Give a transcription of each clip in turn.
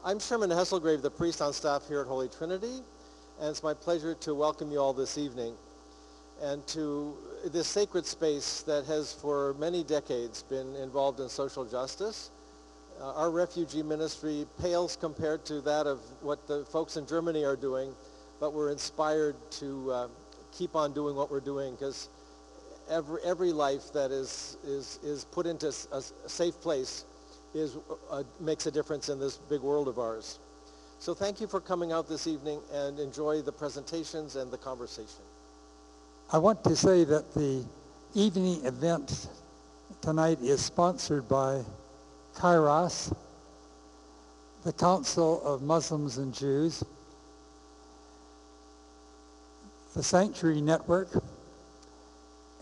I'm Sherman Hesselgrave, the priest on staff here at Holy Trinity, and it's my pleasure to welcome you all this evening and to this sacred space that has for many decades been involved in social justice. Our refugee ministry pales compared to that of what the folks in Germany are doing, but we're inspired to keep on doing what we're doing because every life that is put into a safe place makes a difference in this big world of ours. So thank you for coming out this evening and enjoy the presentations and the conversation. I want to say that the evening event tonight is sponsored by Kairos, the Council of Muslims and Jews, the Sanctuary Network,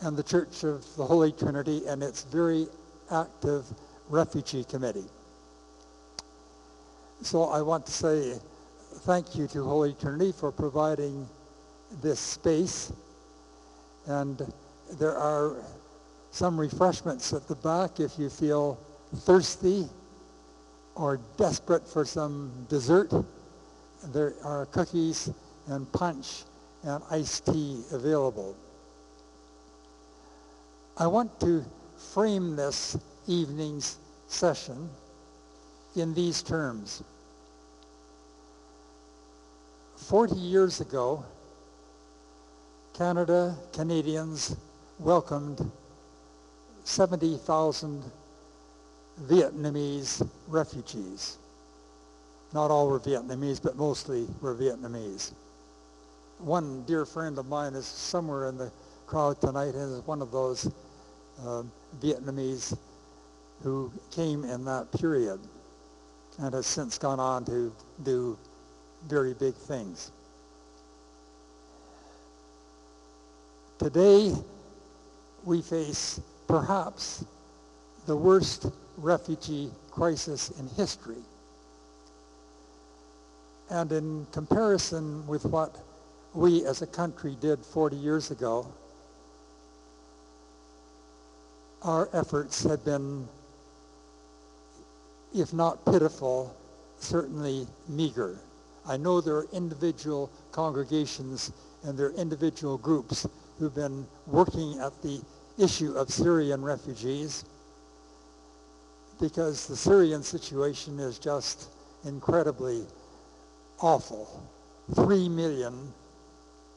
and the Church of the Holy Trinity and its very active Refugee Committee. So I want to say thank you to Holy Trinity for providing this space, and there are some refreshments at the back if you feel thirsty or desperate for some dessert. There are cookies and punch and iced tea available. I want to frame this evening's session in these terms. 40 years ago, Canadians welcomed 70,000 Vietnamese refugees. Not all were Vietnamese, but mostly were Vietnamese. One dear friend of mine is somewhere in the crowd tonight and is one of those Vietnamese who came in that period and has since gone on to do very big things. Today, we face perhaps the worst refugee crisis in history. And in comparison with what we as a country did 40 years ago, our efforts have been, if not pitiful, certainly meager. I know there are individual congregations and there are individual groups who've been working at the issue of Syrian refugees because the Syrian situation is just incredibly awful. 3 million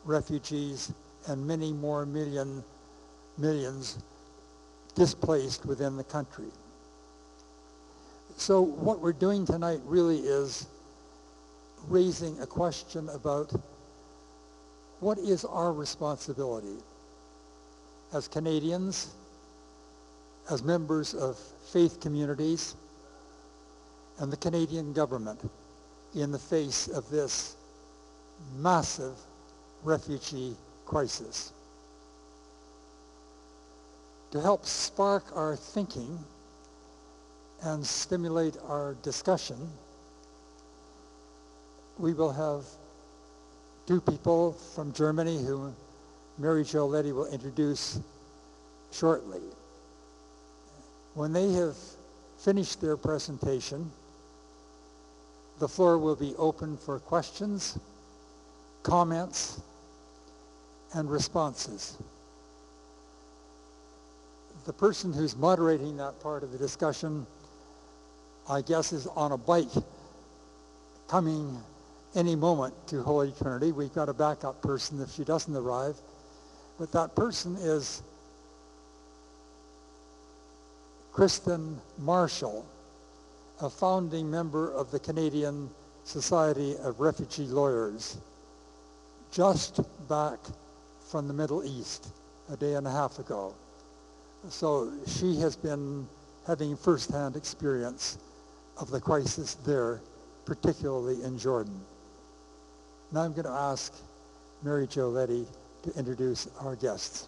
refugees and many more millions displaced within the country. So what we're doing tonight really is raising a question about what is our responsibility as Canadians, as members of faith communities, and the Canadian government in the face of this massive refugee crisis. To help spark our thinking and stimulate our discussion, we will have two people from Germany who Mary Jo Letty will introduce shortly. When they have finished their presentation, the floor will be open for questions, comments, and responses. The person who's moderating that part of the discussion, I guess, is on a bike coming any moment to Holy Trinity. We've got a backup person if she doesn't arrive. But that person is Kristen Marshall, a founding member of the Canadian Society of Refugee Lawyers, just back from the Middle East a day and a half ago. So she has been having firsthand experience of the crisis there, particularly in Jordan. Now I'm going to ask Mary Jo Letty to introduce our guests.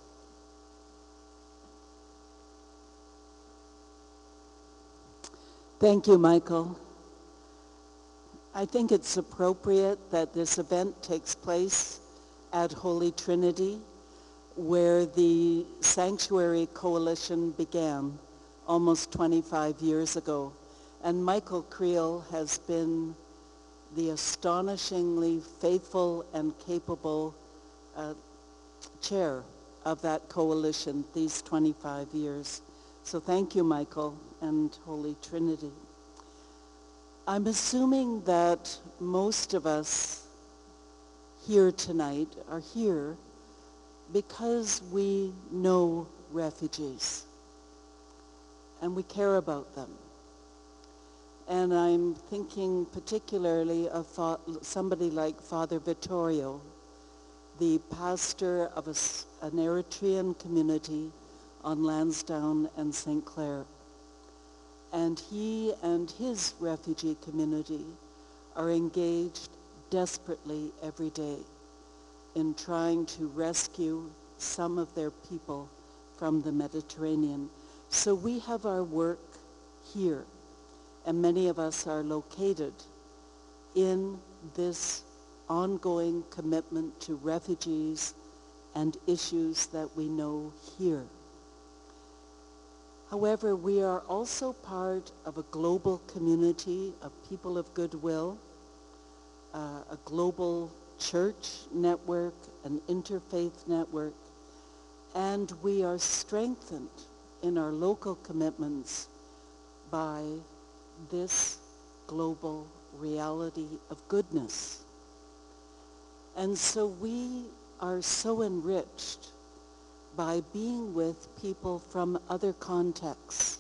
Thank you, Michael. I think it's appropriate that this event takes place at Holy Trinity, where the Sanctuary Coalition began almost 25 years ago. And Michael Creel has been the astonishingly faithful and capable chair of that coalition these 25 years. So thank you, Michael and Holy Trinity. I'm assuming that most of us here tonight are here because we know refugees and we care about them. And I'm thinking particularly of somebody like Father Vittorio, the pastor of an Eritrean community on Lansdowne and St. Clair. And he and his refugee community are engaged desperately every day in trying to rescue some of their people from the Mediterranean. So we have our work here, and many of us are located in this ongoing commitment to refugees and issues that we know here. However, we are also part of a global community of people of goodwill, a global church network, an interfaith network, and we are strengthened in our local commitments by this global reality of goodness. And so we are so enriched by being with people from other contexts,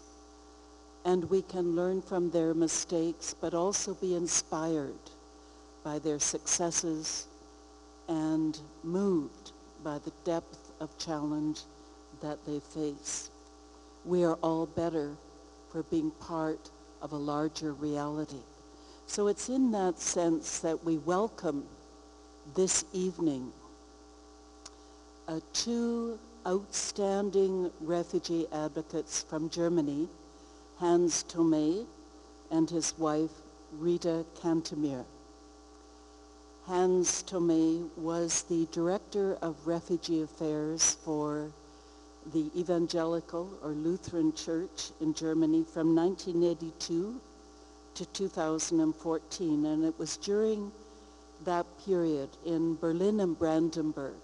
and we can learn from their mistakes, but also be inspired by their successes and moved by the depth of challenge that they face. We are all better for being part of a larger reality. So it's in that sense that we welcome this evening two outstanding refugee advocates from Germany, Hans Thomae and his wife Rita Cantemir. Hans Thomae was the director of refugee affairs for the Evangelical or Lutheran Church in Germany from 1982 to 2014, and it was during that period in Berlin and Brandenburg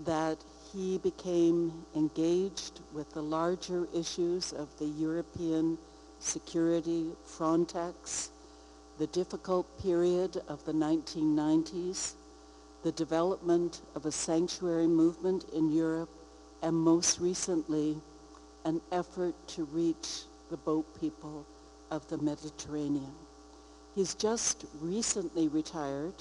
that he became engaged with the larger issues of the European security, Frontex, the difficult period of the 1990s, the development of a sanctuary movement in Europe, and most recently, an effort to reach the boat people of the Mediterranean. He's just recently retired,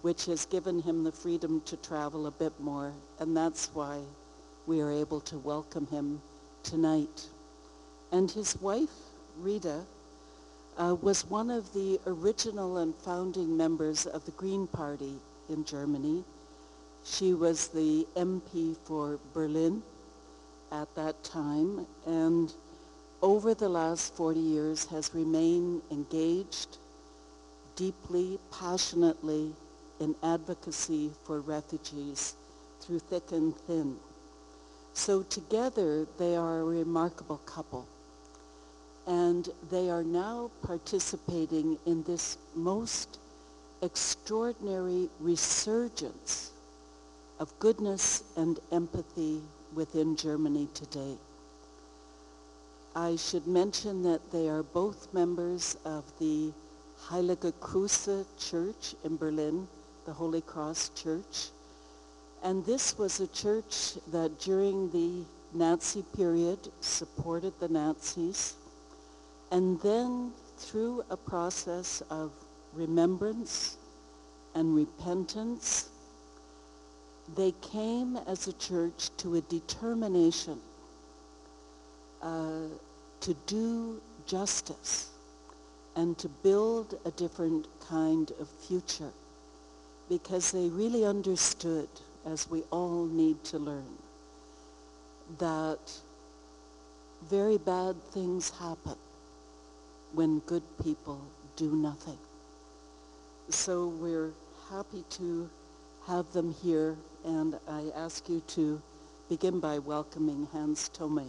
which has given him the freedom to travel a bit more, and that's why we are able to welcome him tonight. And his wife, Rita, was one of the original and founding members of the Green Party in Germany. She was the MP for Berlin at that time, and over the last 40 years has remained engaged deeply, passionately in advocacy for refugees through thick and thin. So together they are a remarkable couple, and they are now participating in this most extraordinary resurgence of goodness and empathy within Germany today. I should mention that they are both members of the Heilige Kreuze Church in Berlin, the Holy Cross Church. And this was a church that during the Nazi period supported the Nazis, and then through a process of remembrance and repentance, they came as a church to a determination to do justice and to build a different kind of future, because they really understood, as we all need to learn, that very bad things happen when good people do nothing. So we're happy to have them here, and I ask you to begin by welcoming Hans Thomae.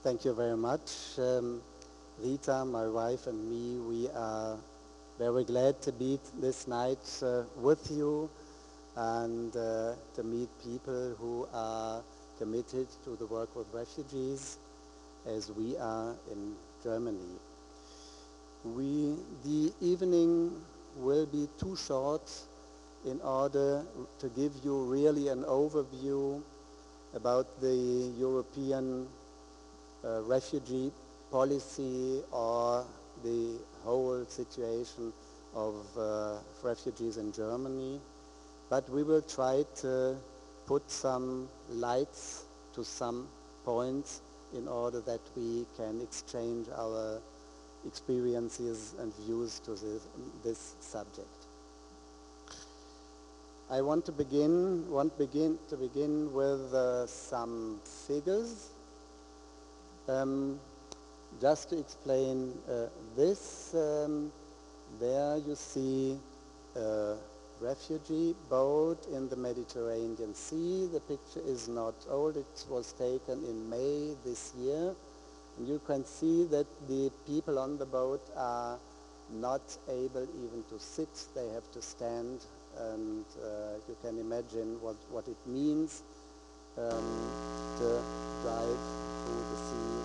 Thank you very much. Rita, my wife, and me, we are very glad to be this night with you and to meet people who are committed to the work with refugees as we are in Germany. The evening will be too short in order to give you really an overview about the European refugee policy or the whole situation of refugees in Germany. But we will try to put some lights to some points in order that we can exchange our experiences and views to this subject. I want to begin with some figures. Just to explain this, there you see a refugee boat in the Mediterranean Sea. The picture is not old, it was taken in May this year. And you can see that the people on the boat are not able even to sit, they have to stand, and you can imagine what it means to drive through the sea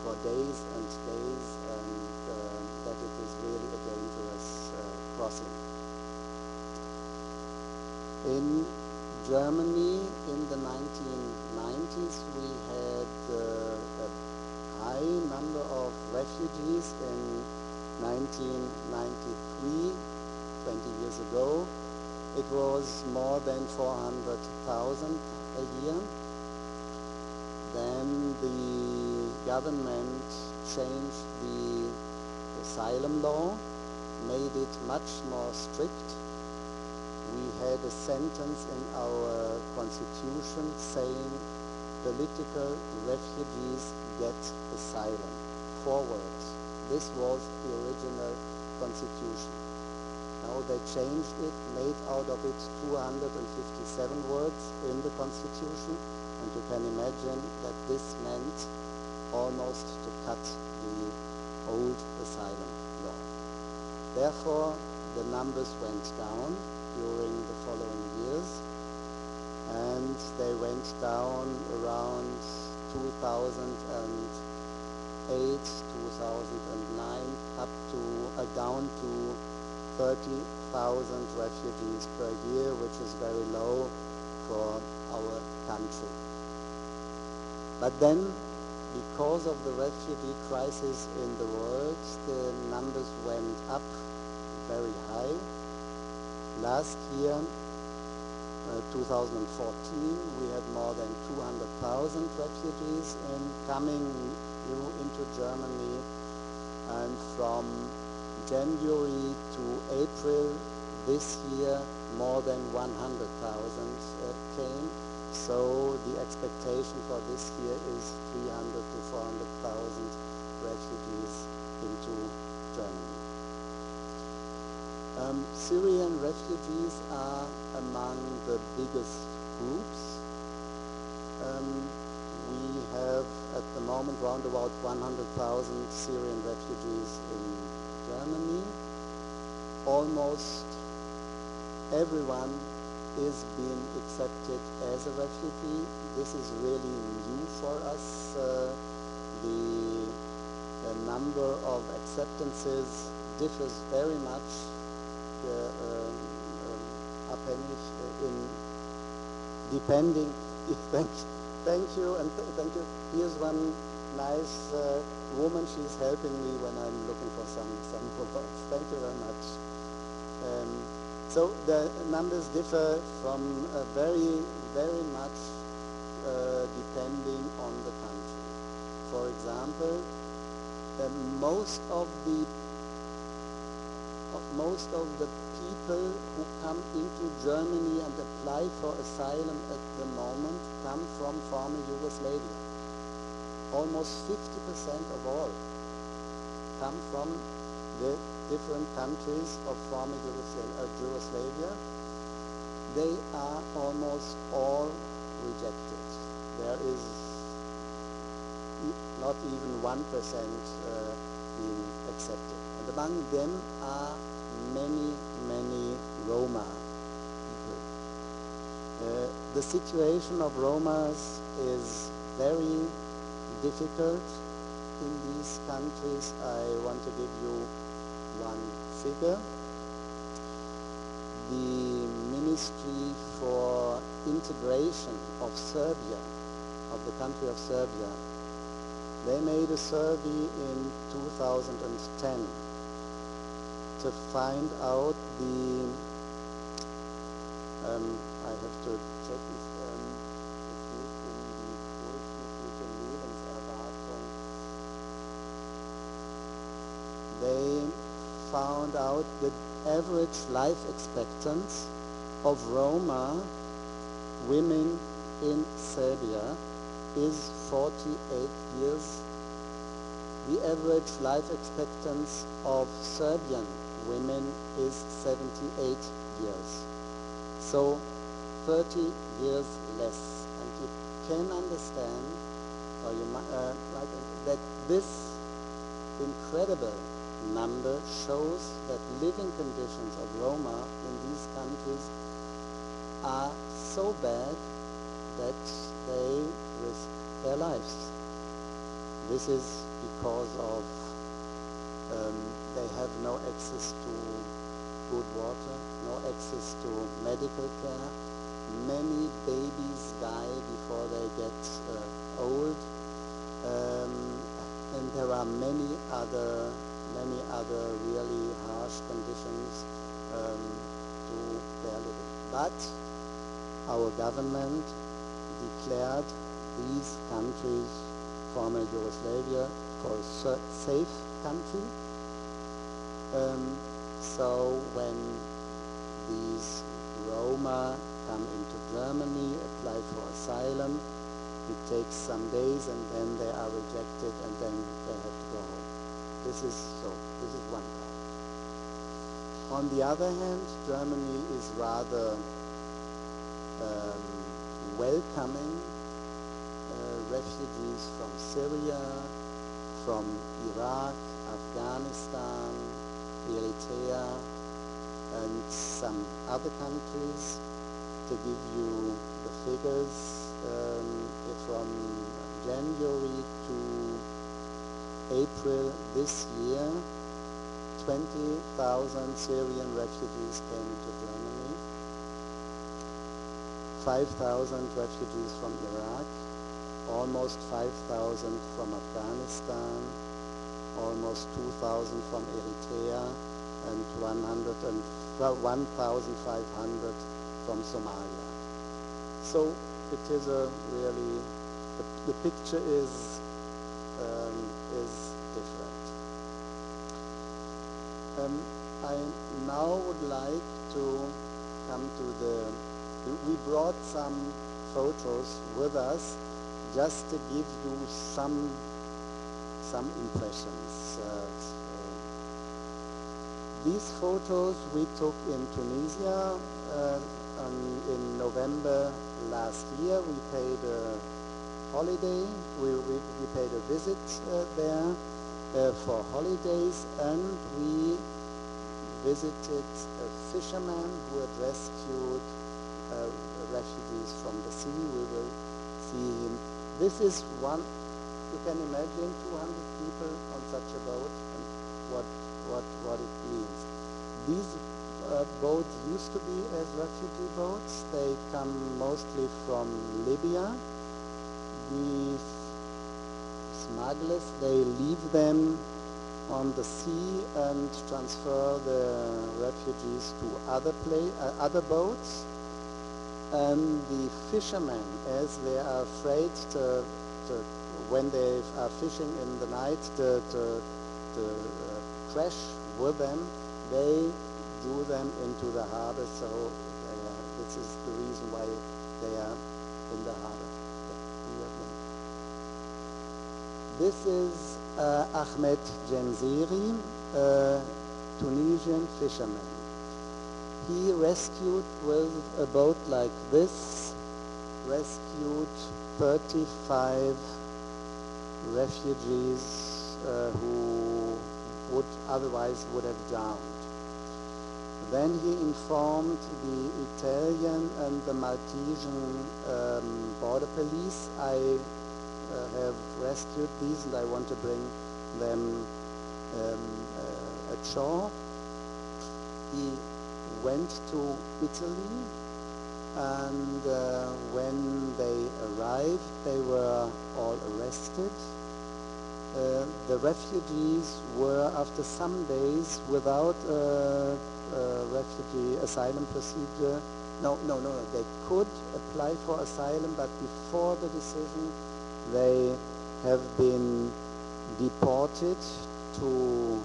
for days and days, and that it is really a dangerous crossing. In Germany in the 1990s we had a high number of refugees. In 1993, 20 years ago, it was more than 400,000 a year. Then the government changed the asylum law, made it much more strict. We had a sentence in our constitution saying political refugees get asylum. 4 words. This was the original constitution. Now they changed it, made out of it 257 words in the constitution, and you can imagine that this meant almost to cut the old asylum law. Therefore, the numbers went down during the following years, and they went down around 2008, 2009, down to 30,000 refugees per year, which is very low for our country. But then, because of the refugee crisis in the world, the numbers went up very high. Last year, 2014, we had more than 200,000 refugees coming into Germany, and from January to April this year, more than 100,000 came. So the expectation for this year is 300 to 400,000 refugees into Germany. Syrian refugees are among the biggest groups. We have at the moment round about 100,000 Syrian refugees in Germany. Almost everyone is being accepted as a refugee. This is really new for us. The number of acceptances differs very much, abhängig depending. Thank you, and thank you. Here's one nice woman. She's helping me when I'm looking for some words. Thank you very much. So the numbers differ from very, very much depending on the country. For example, most of the people who come into Germany and apply for asylum at the moment come from former Yugoslavia. Almost 50% of all come from the different countries of former Yugoslavia. They are almost all rejected. There is not even 1% being accepted. And among them are many, many Roma people. The situation of Romas is very difficult in these countries. I want to give you one figure. The Ministry for Integration of Serbia, of the country of Serbia, they made a survey in 2010 to find out the, I have to check this, es geht die durchschnittliche Lebenserwartung. They found out the average life expectancy of Roma women in Serbia is 48 years. The average life expectancy of Serbian women is 78 years. So 30 years less. And you can understand, or you might, that this incredible number shows that living conditions of Roma in these countries are so bad that they risk their lives. This is because of they have no access to good water, no access to medical care. Many babies die before they get old, and there are many other really harsh conditions to their living. But our government declared these countries, former Yugoslavia, for a safe country. So when these Roma come into Germany, apply for asylum, it takes some days and then they are rejected and then they have to go home. This is one part. On the other hand, Germany is rather welcoming refugees from Syria, from Iraq, Afghanistan, Eritrea, and some other countries. To give you the figures, from January to April this year, 20,000 Syrian refugees came into Germany, 5,000 refugees from Iraq, almost 5,000 from Afghanistan, almost 2,000 from Eritrea, and 1,500 from Somalia. So it is a really, the picture is different. I now would like to come to we brought some photos with us just to give you some impressions. These photos we took in Tunisia in November last year. We paid a holiday, we paid a visit there for holidays, and we visited a fisherman who had rescued refugees from the sea. We will see him. This is one, you can imagine 200 people on such a boat and what it means. These boats used to be as refugee boats. They come mostly from Libya. These smugglers, they leave them on the sea and transfer the refugees to other boats. And the fishermen, as they are afraid when they are fishing in the night to crash with them, they do them into the harbor. So this is the reason why they are in the harbor. This is Ahmed Jenziri, a Tunisian fisherman. He rescued with a boat like this, rescued 35 refugees who otherwise would have drowned. Then he informed the Italian and the Maltesian border police, I have rescued these and I want to bring them ashore. He went to Italy, and when they arrived, they were all arrested. The refugees were, after some days, without refugee asylum procedure. No, they could apply for asylum, but before the decision, they have been deported to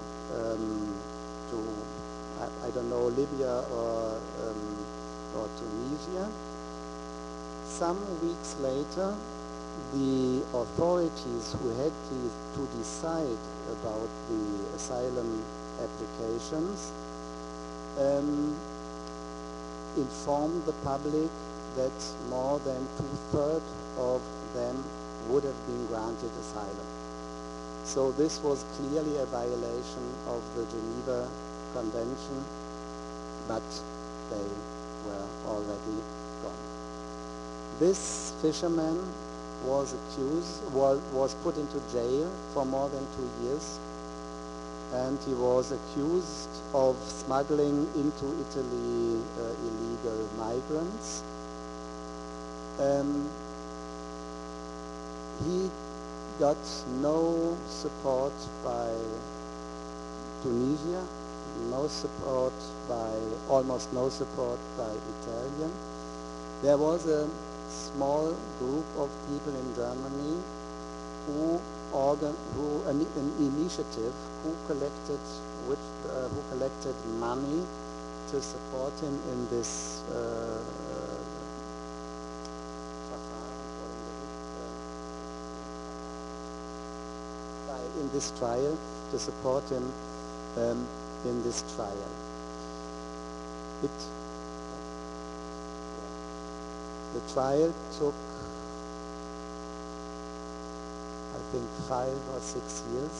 I don't know, Libya or Tunisia. Some weeks later, the authorities who had to decide about the asylum applications informed the public that more than 2/3 of them would have been granted asylum. So this was clearly a violation of the Geneva Convention, but they were already gone. This fisherman was put into jail for more than 2 years, and he was accused of smuggling into Italy illegal migrants. He got no support by Tunisia, almost no support by Italian. There was a small group of people in Germany an initiative who collected money to support him in this trial, to support him in this trial. The trial took, I think, 5 or 6 years.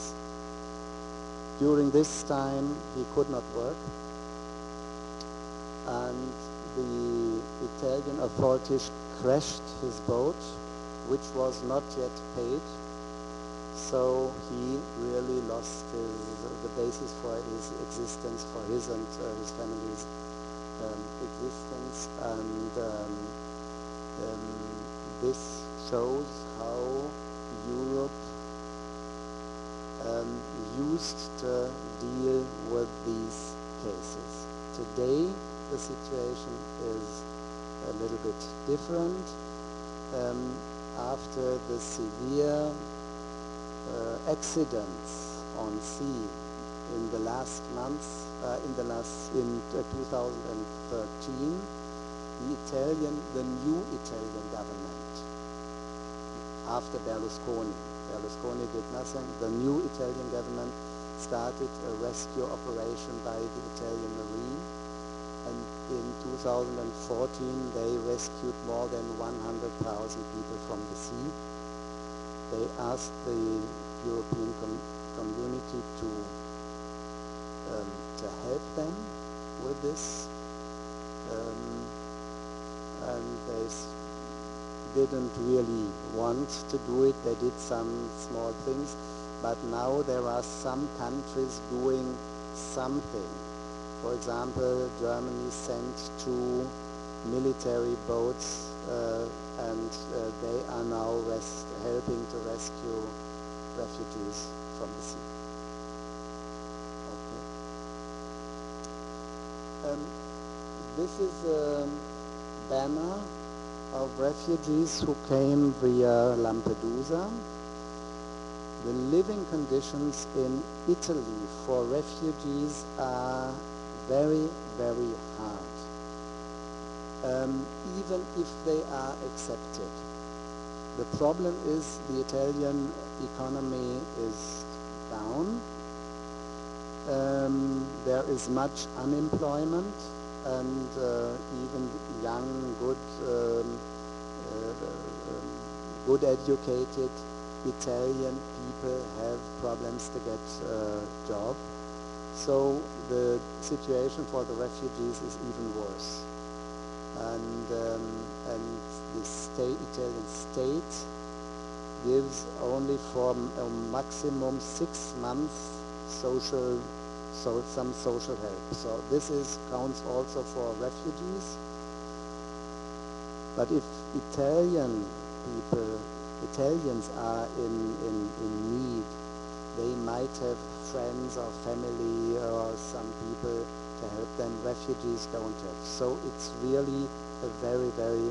During this time, he could not work, and the Italian authorities crashed his boat, which was not yet paid. So he really lost the basis for his existence, for his and his family's existence, and this shows how Europe used to deal with these cases. Today the situation is a little bit different. After the severe accidents on sea in the last months, in 2013, the new Italian government, after Berlusconi did nothing, the new Italian government started a rescue operation by the Italian Marine, and in 2014 they rescued more than 100,000 people from the sea. They asked the European community to help them with this, and they didn't really want to do it. They did some small things, but now there are some countries doing something. For example, Germany sent 2 military boats and they are now helping to rescue refugees from the sea. Okay. This is a banner of refugees who came via Lampedusa. The living conditions in Italy for refugees are very, very hard. Even if they are accepted. The problem is the Italian economy is down. There is much unemployment, and even young, good educated Italian people have problems to get a job. So the situation for the refugees is even worse. And the Italian state gives only for a maximum 6 months some social help. So this counts also for refugees. But if Italians are in need, they might have friends or family or some people to help them. Refugees don't have. So it's really a very, very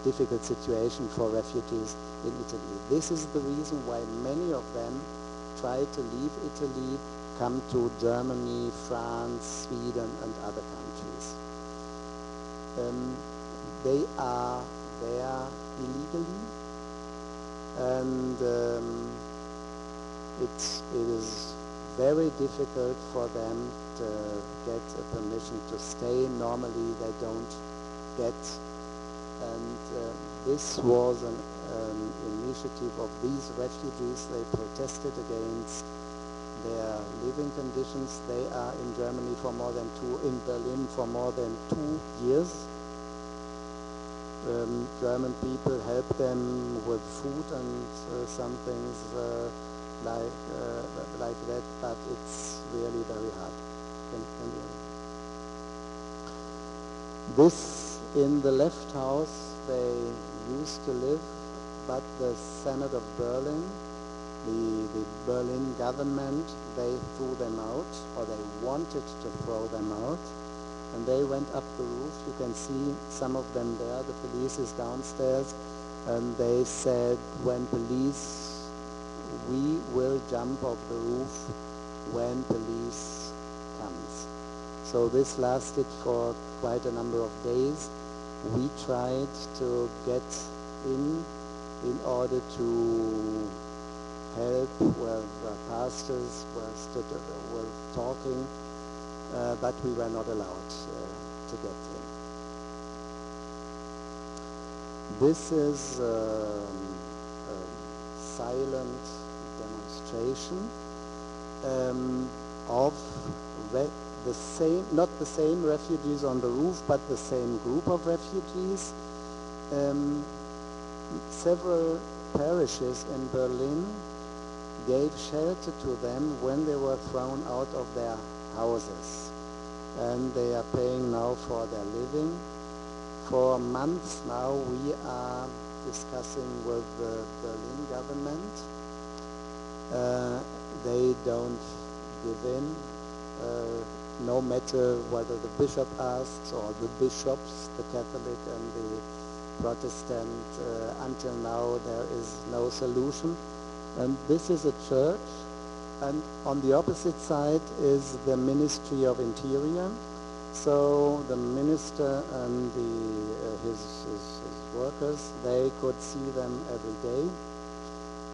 difficult situation for refugees in Italy. This is the reason why many of them try to leave Italy, come to Germany, France, Sweden, and other countries. They are there illegally, and it is very difficult for them to get a permission to stay. Normally they don't get, and this was an initiative of these refugees. They protested against their living conditions. They are in Germany for more than in Berlin for more than 2 years. German people help them with food and some things like that, but it's really very hard. This in the left house they used to live, but the Senate of Berlin, the Berlin government, they threw them out, or they wanted to throw them out. And they went up the roof. You can see some of them there. The police is downstairs, and they said, when police, we will jump off the roof when police comes. So this lasted for quite a number of days. We tried to get in order to help where pastors were talking. But we were not allowed to get in. This is a silent demonstration of not the same refugees on the roof, but the same group of refugees. Several parishes in Berlin gave shelter to them when they were thrown out of their houses, and they are paying now for their living. For months now we are discussing with the Berlin government. They don't give in, no matter whether the bishop asks or the bishops, the Catholic and the Protestant. Until now there is no solution. And this is a church. And on the opposite side is the Ministry of Interior. So the minister and his workers, they could see them every day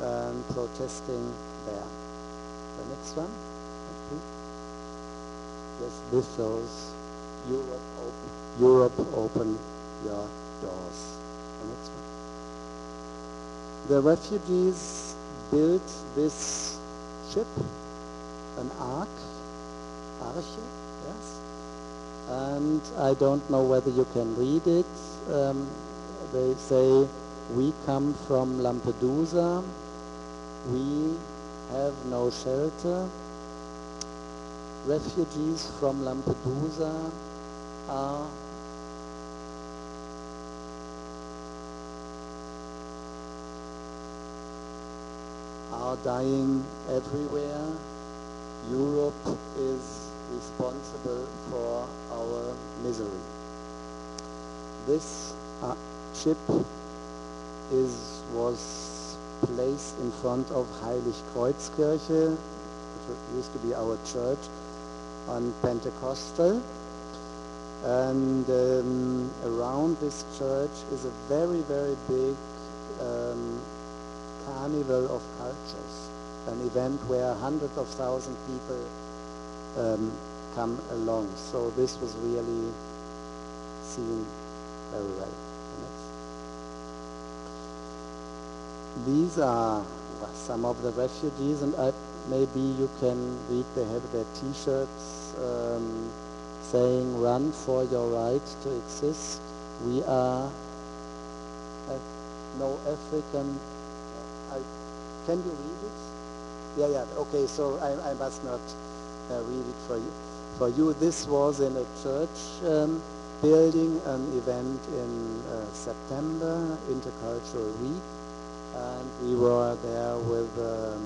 and protesting there. The next one, please. Yes, this shows Europe open your doors. The next one. The refugees built this ship, an arche, yes, and I don't know whether you can read it. They say, we come from Lampedusa, we have no shelter. Refugees from Lampedusa are dying everywhere. Europe is responsible for our misery. This ship was placed in front of Heiligkreuzkirche, which used to be our church, on Pentecostal. And around this church is a very, very big carnival of cultures, an event where hundreds of thousands of people come along. So this was really seen very well. These are some of the refugees, and maybe you can read, they have their T-shirts saying, "Run for your right to exist. We are no African." Can you read it? Yeah, okay, so I must not read it for you. This was in a church building, an event in September, Intercultural Week, and we were there with a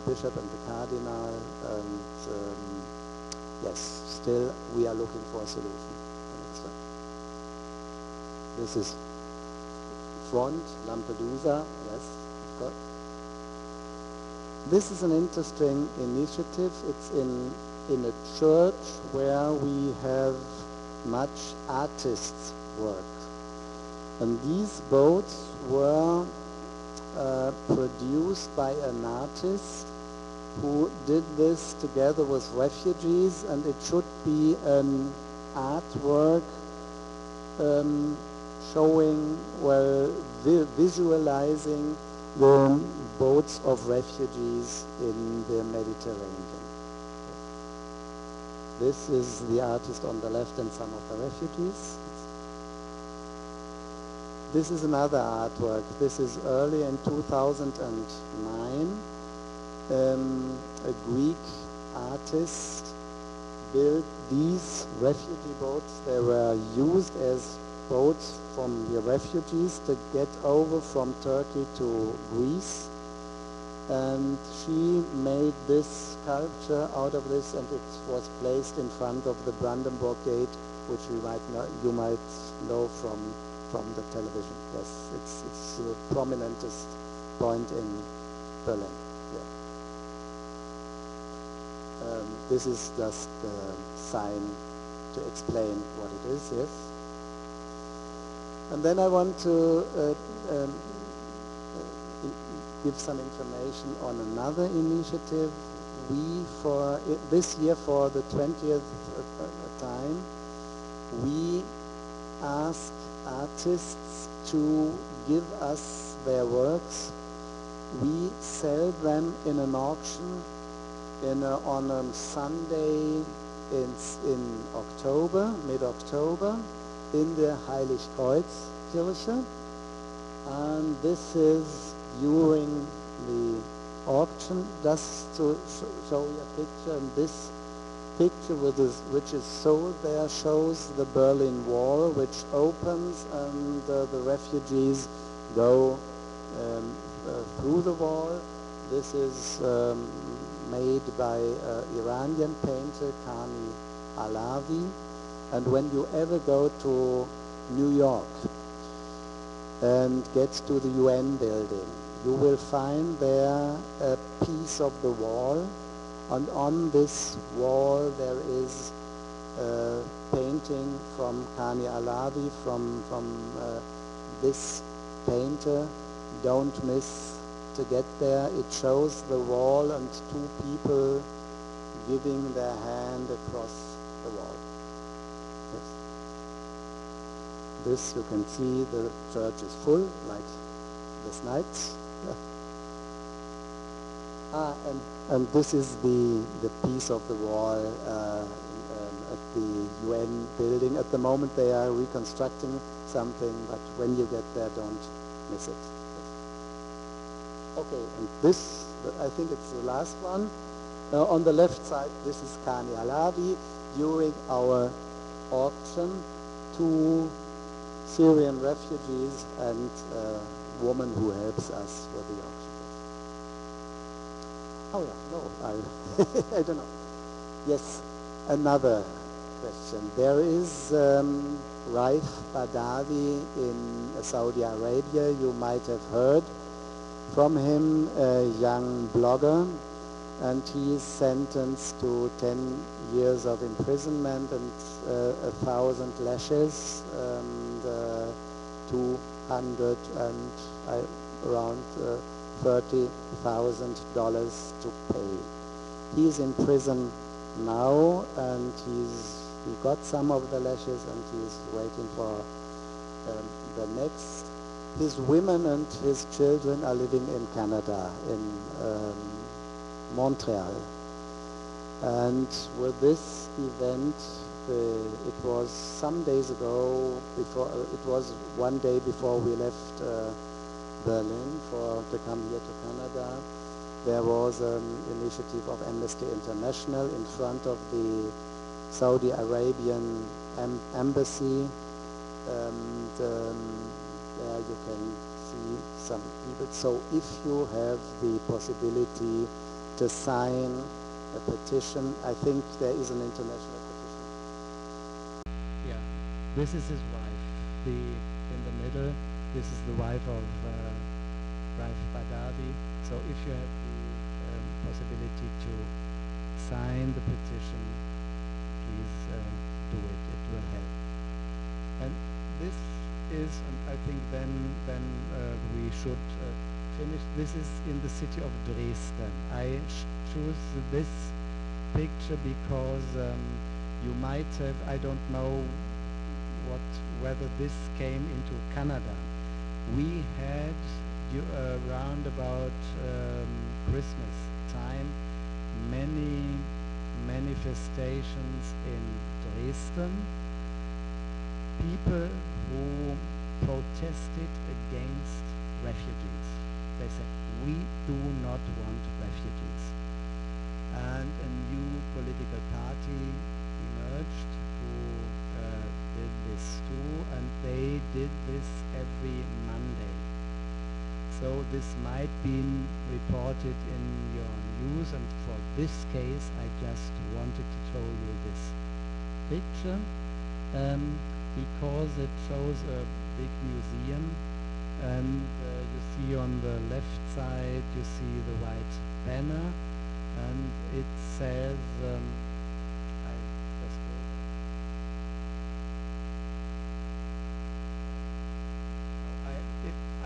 bishop and the cardinal, and yes, still we are looking for a solution. This is front, Lampedusa, yes. Got. This is an interesting initiative. It's in a church where we have much artists' work. And these boats were produced by an artist who did this together with refugees, and it should be an artwork showing, well, visualizing the boats of refugees in the Mediterranean. This is the artist on the left and some of the refugees. This is another artwork. This is early in 2009. A Greek artist built these refugee boats. They were used as boats from the refugees to get over from Turkey to Greece. And she made this sculpture out of this, and it was placed in front of the Brandenburg Gate, which you might know from the television. Yes, it's the prominentest point in Berlin. Yeah. This is just a sign to explain what it is. Yes. And then I want to give some information on another initiative. This year, for the 20th time, we ask artists to give us their works. We sell them in an auction on a Sunday in October, mid-October, in the Heiligkreuzkirche. And this is during the auction. Just to show you a picture, and this picture which is sold there shows the Berlin Wall, which opens, and the refugees go through the wall. This is made by Iranian painter Kani Alavi. And when you ever go to New York and get to the UN building, you will find there a piece of the wall, and on this wall there is a painting from Kani Alavi, from this painter. Don't miss to get there. It shows the wall and two people giving their hand across the wall. Yes. This, you can see the church is full, like this night. And this is the piece of the wall at the UN building. At the moment they are reconstructing something, but when you get there, don't miss it. Okay, and this, I think it's the last one. On the left side, this is Kani Alavi. During our auction, 2 Syrian refugees and a woman who helps us with the auction. Oh yeah, no, I don't know. Yes, another question. There is Raif Badawi in Saudi Arabia. You might have heard from him, a young blogger, and he is sentenced to 10 years of imprisonment and 1,000 lashes and 200 and around $30,000 to pay. He's in prison now, and he got some of the lashes, and he's waiting for the next. His women and his children are living in Canada, in Montreal. And with this event, it was some days ago, it was one day before we left Berlin to come here to Canada. There was an initiative of Amnesty International in front of the Saudi Arabian embassy, and there you can see some people. So if you have the possibility to sign a petition, I think there is an international petition. Yeah, this is his wife. In the middle, this is the wife of Raif Badawi. So if you have the possibility to sign the petition, please do it. It will help. And this is, and I think then we should finish. This is in the city of Dresden. I choose this picture because you might have, I don't know whether this came into Canada. We had around about Christmas time many manifestations in Dresden. People who protested against refugees. They said, we do not want refugees. And a new political party emerged who did this too, and they did this every Monday. So this might be reported in your news, and for this case I just wanted to show you this picture because it shows a big museum, and you see on the left side you see the white banner, and it says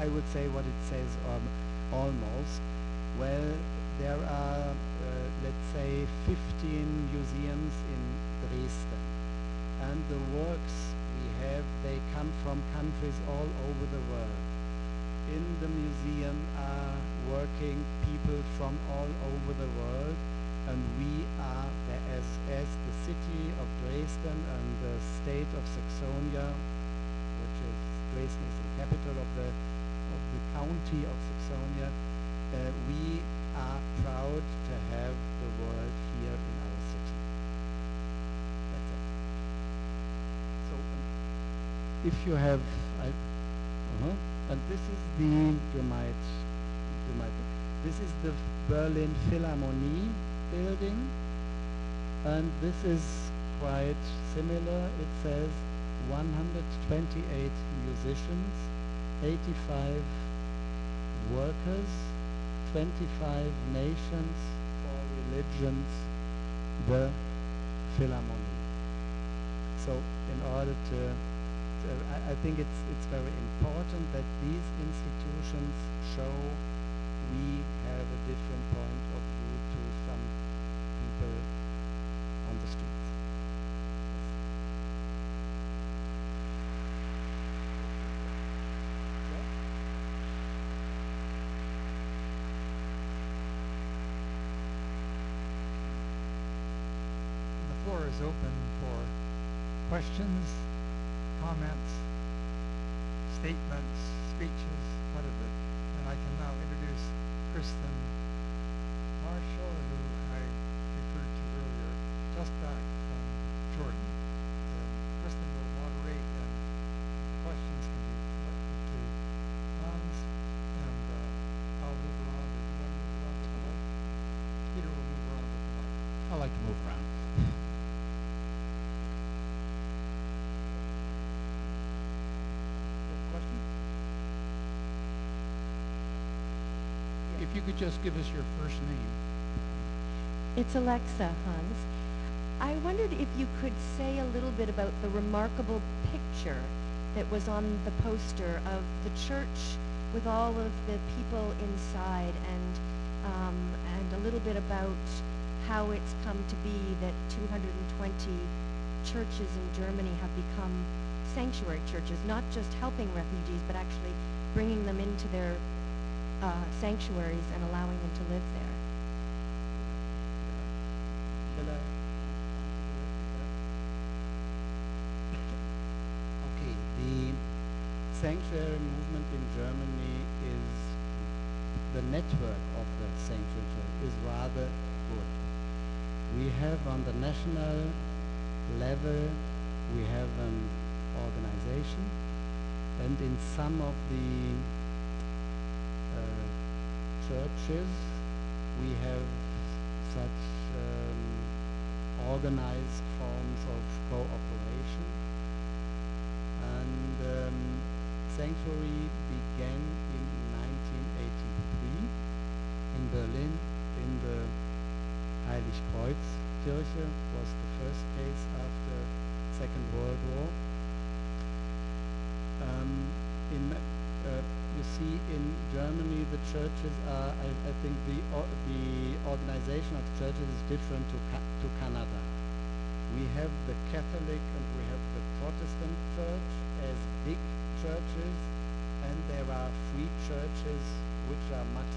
I would say what it says almost. Well, there are let's say 15 museums in Dresden, and the works we have, they come from countries all over the world. In the museum are working people from all over the world, and we are, as the city of Dresden and the state of Saxonia, which is Dresden is the capital of the county of Saxonia, we are proud to have the world here in our city. That's it. So if you have, and this is this is the Berlin Philharmonie building, and this is quite similar. It says 128 musicians, 85 workers, 25 nations, 4 religions, the Philharmonie. So in order to I think it's very important that these institutions show we have a different point of view to some people on the streets. The floor is open for questions, comments, statements, speeches, whatever. And I can now introduce Kristen Marshall, who I referred to earlier, just back from Jordan. And Kristen will moderate, and questions can be directed to Hans, and I'll move around. If you want to move around with the mic, Peter will move around with the mic. I like to move around. If you could just give us your first name. It's Alexa, Hans. I wondered if you could say a little bit about the remarkable picture that was on the poster of the church with all of the people inside, and a little bit about how it's come to be that 220 churches in Germany have become sanctuary churches, not just helping refugees, but actually bringing into their sanctuaries and allowing them to live there. Shall I? Okay, the sanctuary movement in Germany is, the network of the sanctuary is rather good. We have on the national level, we have an organization, and in some of the churches we have such organized forms of cooperation. And sanctuary began in 1983 in Berlin in the Heiligkreuzkirche, was the first case after Second World War. You see, in Germany the churches are, I think the organization of churches is different to Canada. We have the Catholic and we have the Protestant church as big churches, and there are free churches which are much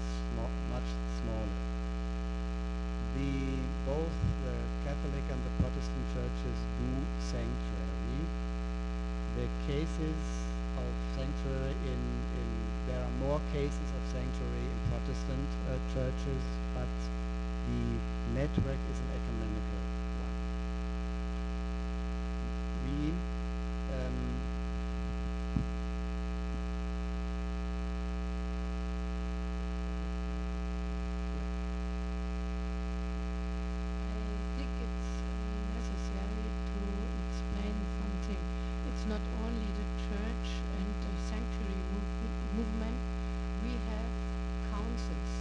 smaller. Both the Catholic and the Protestant churches do sanctuary. The cases of sanctuary there are more cases of sanctuary in Protestant churches, but the network is an ecumenical one. We I think it's necessary to explain something. It's not only the church and the sanctuary movement. We have councils,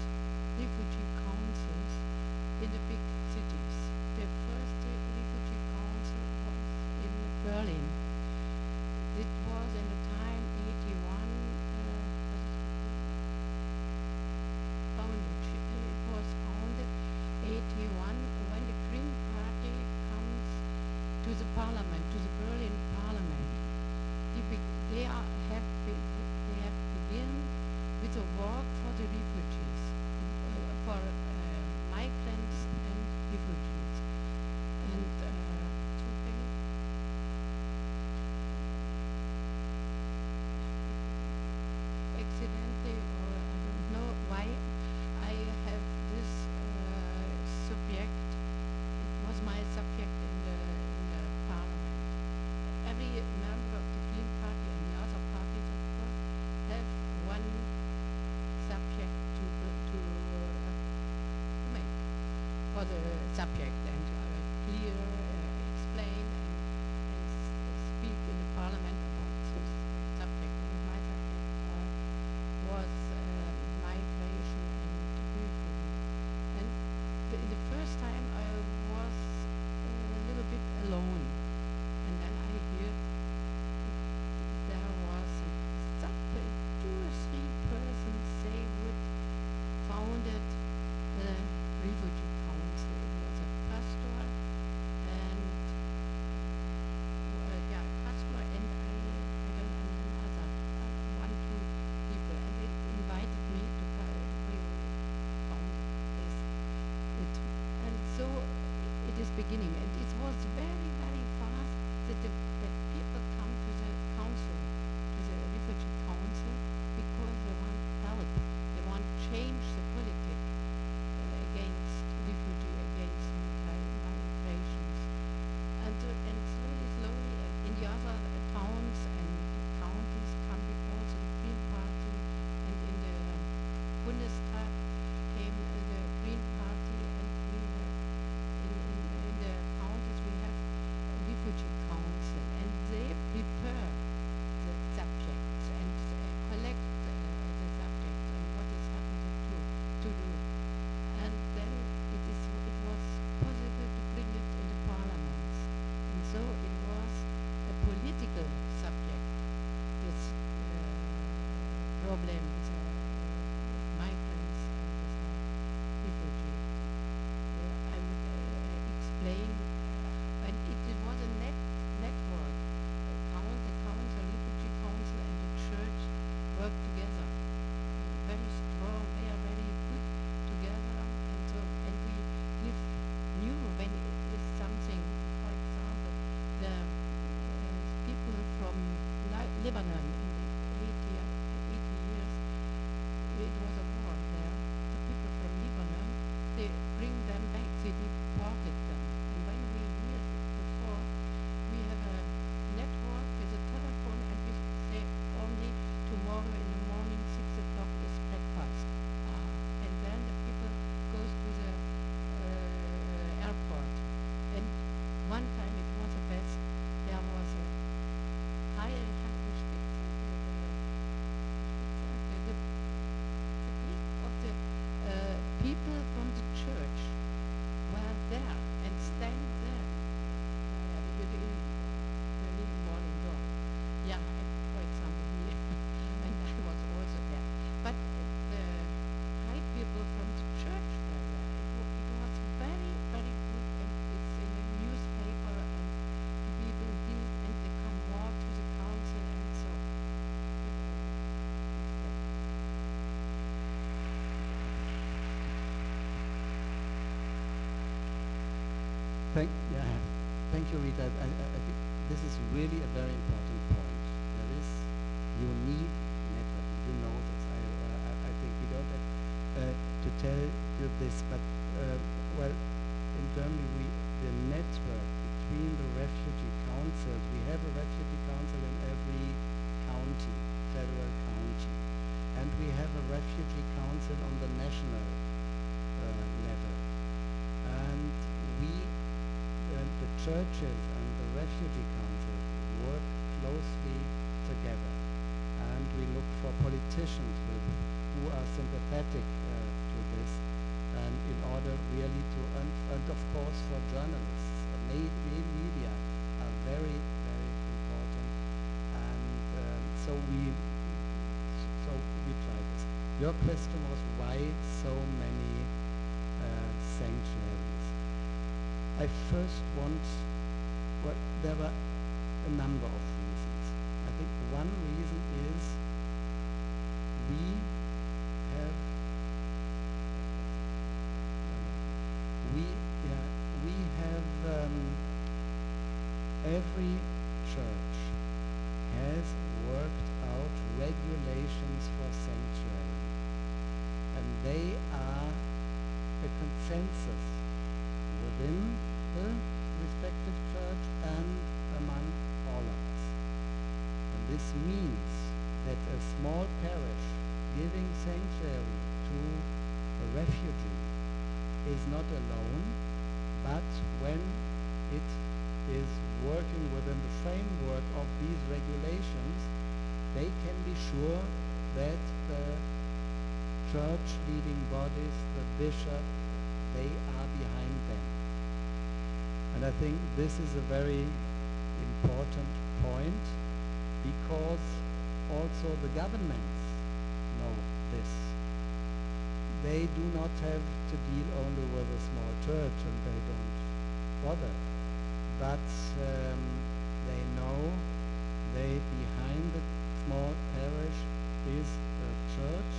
refugee councils in the big cities. The first refugee council was in Berlin. It was in the time 81, founded. It was founded 81 when the Green Party comes to the parliament, to the Berlin parliament. They have begun with a work for the refugees, for migrants and refugees. And accidentally, or I don't know why, I have this subject. It was my subject in the parliament. Every member of the Green Party and the other parties, of course, have one subject to make for the subject and clear, explain and speak in the parliament about this subject. And my subject was migration and refugee. And in the first time I was a little bit alone. And then I hear there was some 2 or 3 persons they would founded the refugee council. It was a pastor and pastor and I don't know other 1, 2 people, and they invited me to we founded this. And so it is beginning, and it was very, very fast that people come to the council, to the refugee council, because they want help. They want change the politic against refugee, against migrations. And slowly, in the other towns and counties come also the Green Party, and in the Bundestag came the Green Party, and we have in the counties we have a refugee council, and they prepare the subjects and collect the subjects and what is happening to do. And then it was possible to bring it in the parliaments. And so it was a political subject, this problem with migrants and with refugees. I would explain, and it was a network. The council, refugee council, and the church worked together. Yeah, thank you, Rita. I think this is really a very important point. You need networking. You know this. I think we don't have to tell you this, but well, in Germany, the network between the refugee councils, we have a refugee council in every county, federal county, and we have a refugee council on the national level. And the churches and the refugee councils work closely together. And we look for politicians who are sympathetic to this, and in order really to, and of course for journalists, media are very, very important, and so we try this. Your question was why so many sanctuaries? I first well, there were a number of reasons. I think one reason is we have every church has worked out regulations for sanctuary, and they are a consensus within the respective church and among all of us. And this means that a small parish giving sanctuary to a refugee is not alone, but when it is working within the framework of these regulations, they can be sure that the church leading bodies, the bishop, they are behind them. And I think this is a very important point, because also the governments know this. They do not have to deal only with a small church, and they don't bother. But they know behind the small parish is a church,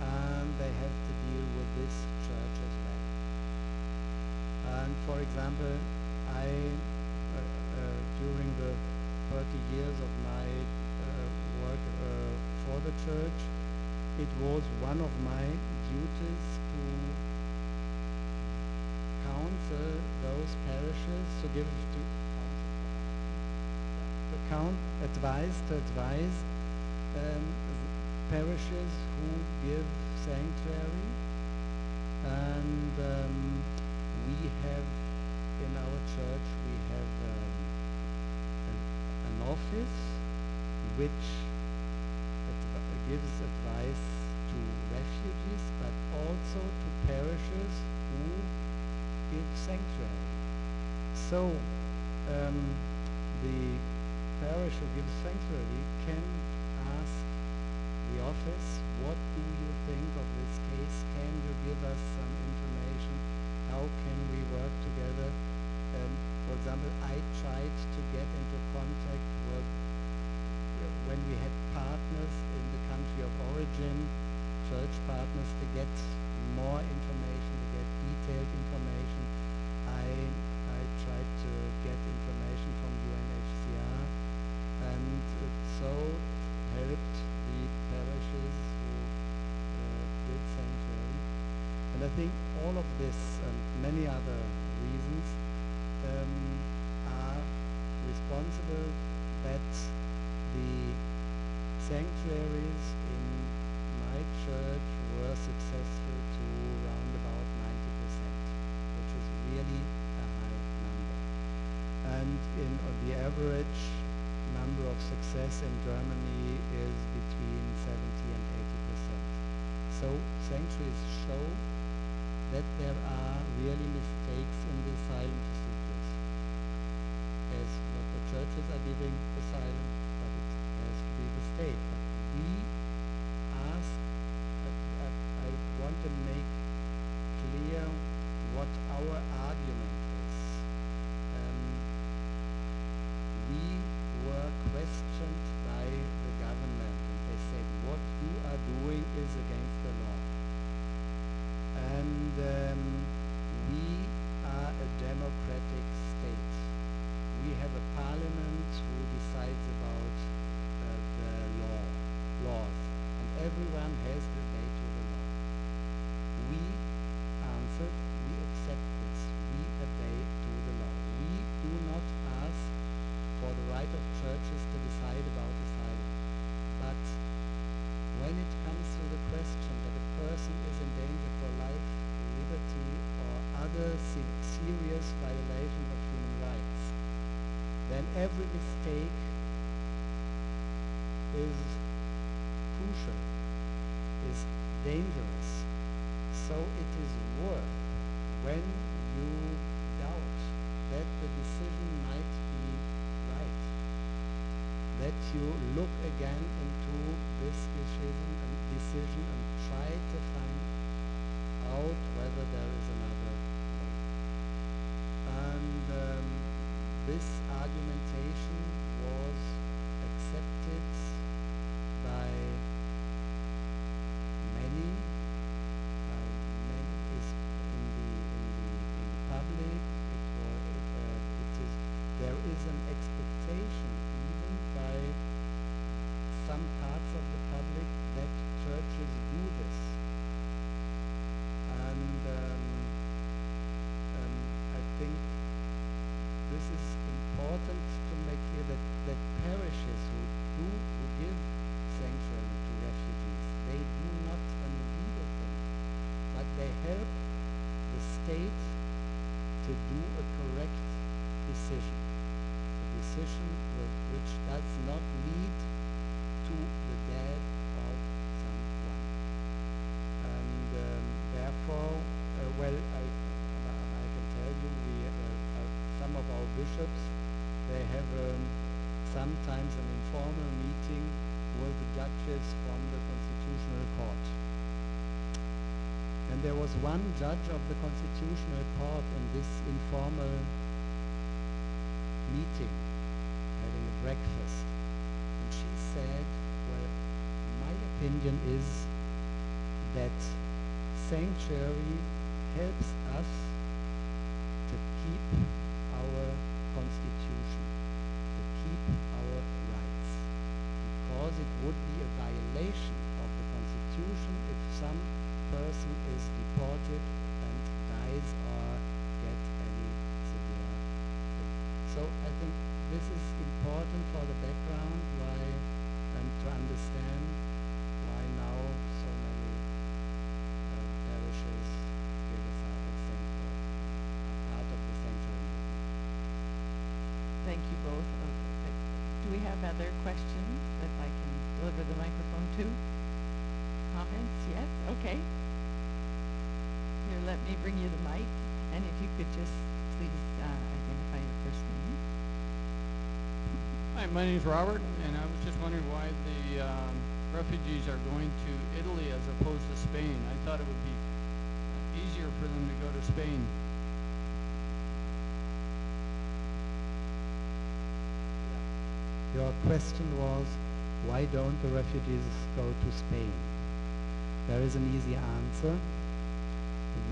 and they have to deal with this church as well. And for example, during the 30 years of my work for the church, it was one of my duties to counsel those parishes, to advise parishes who give sanctuary, and we have in our church an office which gives advice to refugees, but also to parishes who give sanctuary. So the parish who gives sanctuary can ask the office, what do you think of this case? Can you give us some information? How can we work together? For example, I tried to get into contact with, when we had partners in the country of origin, church partners, to get more information, to get detailed information. I tried to get information from UNHCR, and so helped the parishes who did sanctuary. And I think all of this and many other reasons are responsible that the sanctuaries in my church were successful to round about 90%, which is really a high number. And the average number of success in Germany is between 70 and 80%. So sanctuaries show that there are really mistakes in the asylum procedures, as not the churches are giving asylum, but it has to be the state. But we ask, I want to make clear what our argument is. We were questioned by the government, and they said, what you are doing is against the law. And we are a democratic has to obey to the law. We answered, we accept this, we obey to the law. We do not ask for the right of churches to decide about asylum. But when it comes to the question that a person is in danger for life, liberty, or other serious violation of human rights, then every mistake is crucial, is dangerous. So it is worth, when you doubt that the decision might be right, that you look again into this decision and try to find out whether there is another way. And this argumentation was accepted by many is in the public. There is an expectation even by some parts of the public that churches do this. And I think this is important to make clear that parishes who give sanctuary to refugees, they do not an illegal thing, but they help the state to do a correct decision. A decision which does not lead to the death of someone. And therefore, I can tell you, some of our bishops, they have sometimes an informal meeting with the judges from the Constitutional Court. And there was one judge of the Constitutional Court in this informal meeting, having a breakfast. And she said, well, my opinion is that sanctuary helps us to keep our constitution, to keep our rights, because it would be a violation of the constitution if some person is deported and dies or get any severe thing. So I think this is important for the background, why, and to understand why now so many parishes give us part of the sanctuary. Thank you both. Do we have other questions that I can deliver the microphone to? Comments? Yes? Okay. Here, let me bring you the mic, and if you could just please identify your first name. Hi, my name is Robert, and I was just wondering why the refugees are going to Italy as opposed to Spain. I thought it would be easier for them to go to Spain. Your question was, why don't the refugees go to Spain? There is an easy answer.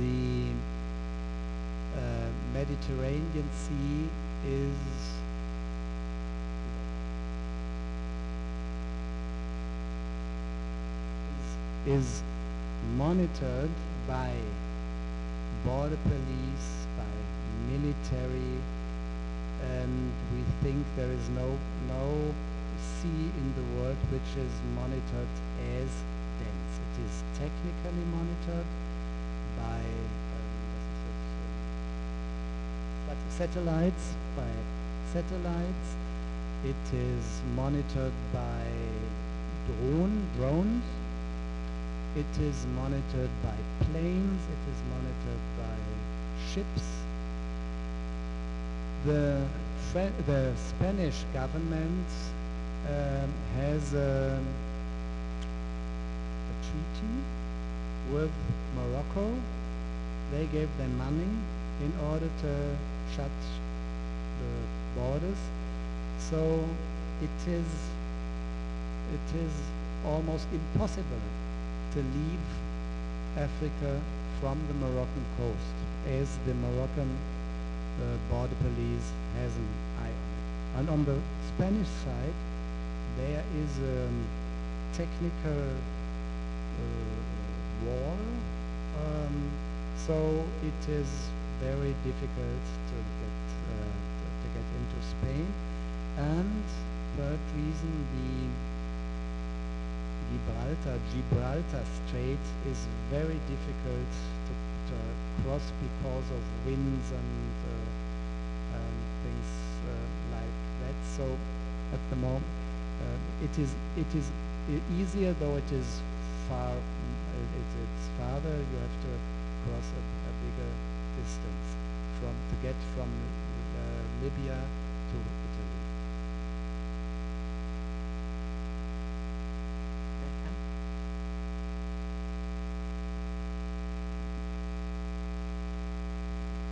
The Mediterranean Sea is monitored by border police, by military, and we think there is no sea in the world which is monitored as dense. It is technically monitored by satellites. It is monitored by drones. It is monitored by planes. It is monitored by ships. The Spanish government has a treaty with Morocco. They gave them money in order to shut the borders. So it is almost impossible to leave Africa from the Moroccan coast, as the Moroccan border police has an eye on it. And on the Spanish side, there is a technical So it is very difficult to get into Spain. And third reason, the Gibraltar Strait is very difficult to cross because of winds and things like that. So at the moment, it is easier, though it is far. It's farther. You have to cross a bigger distance to get from Libya to Italy.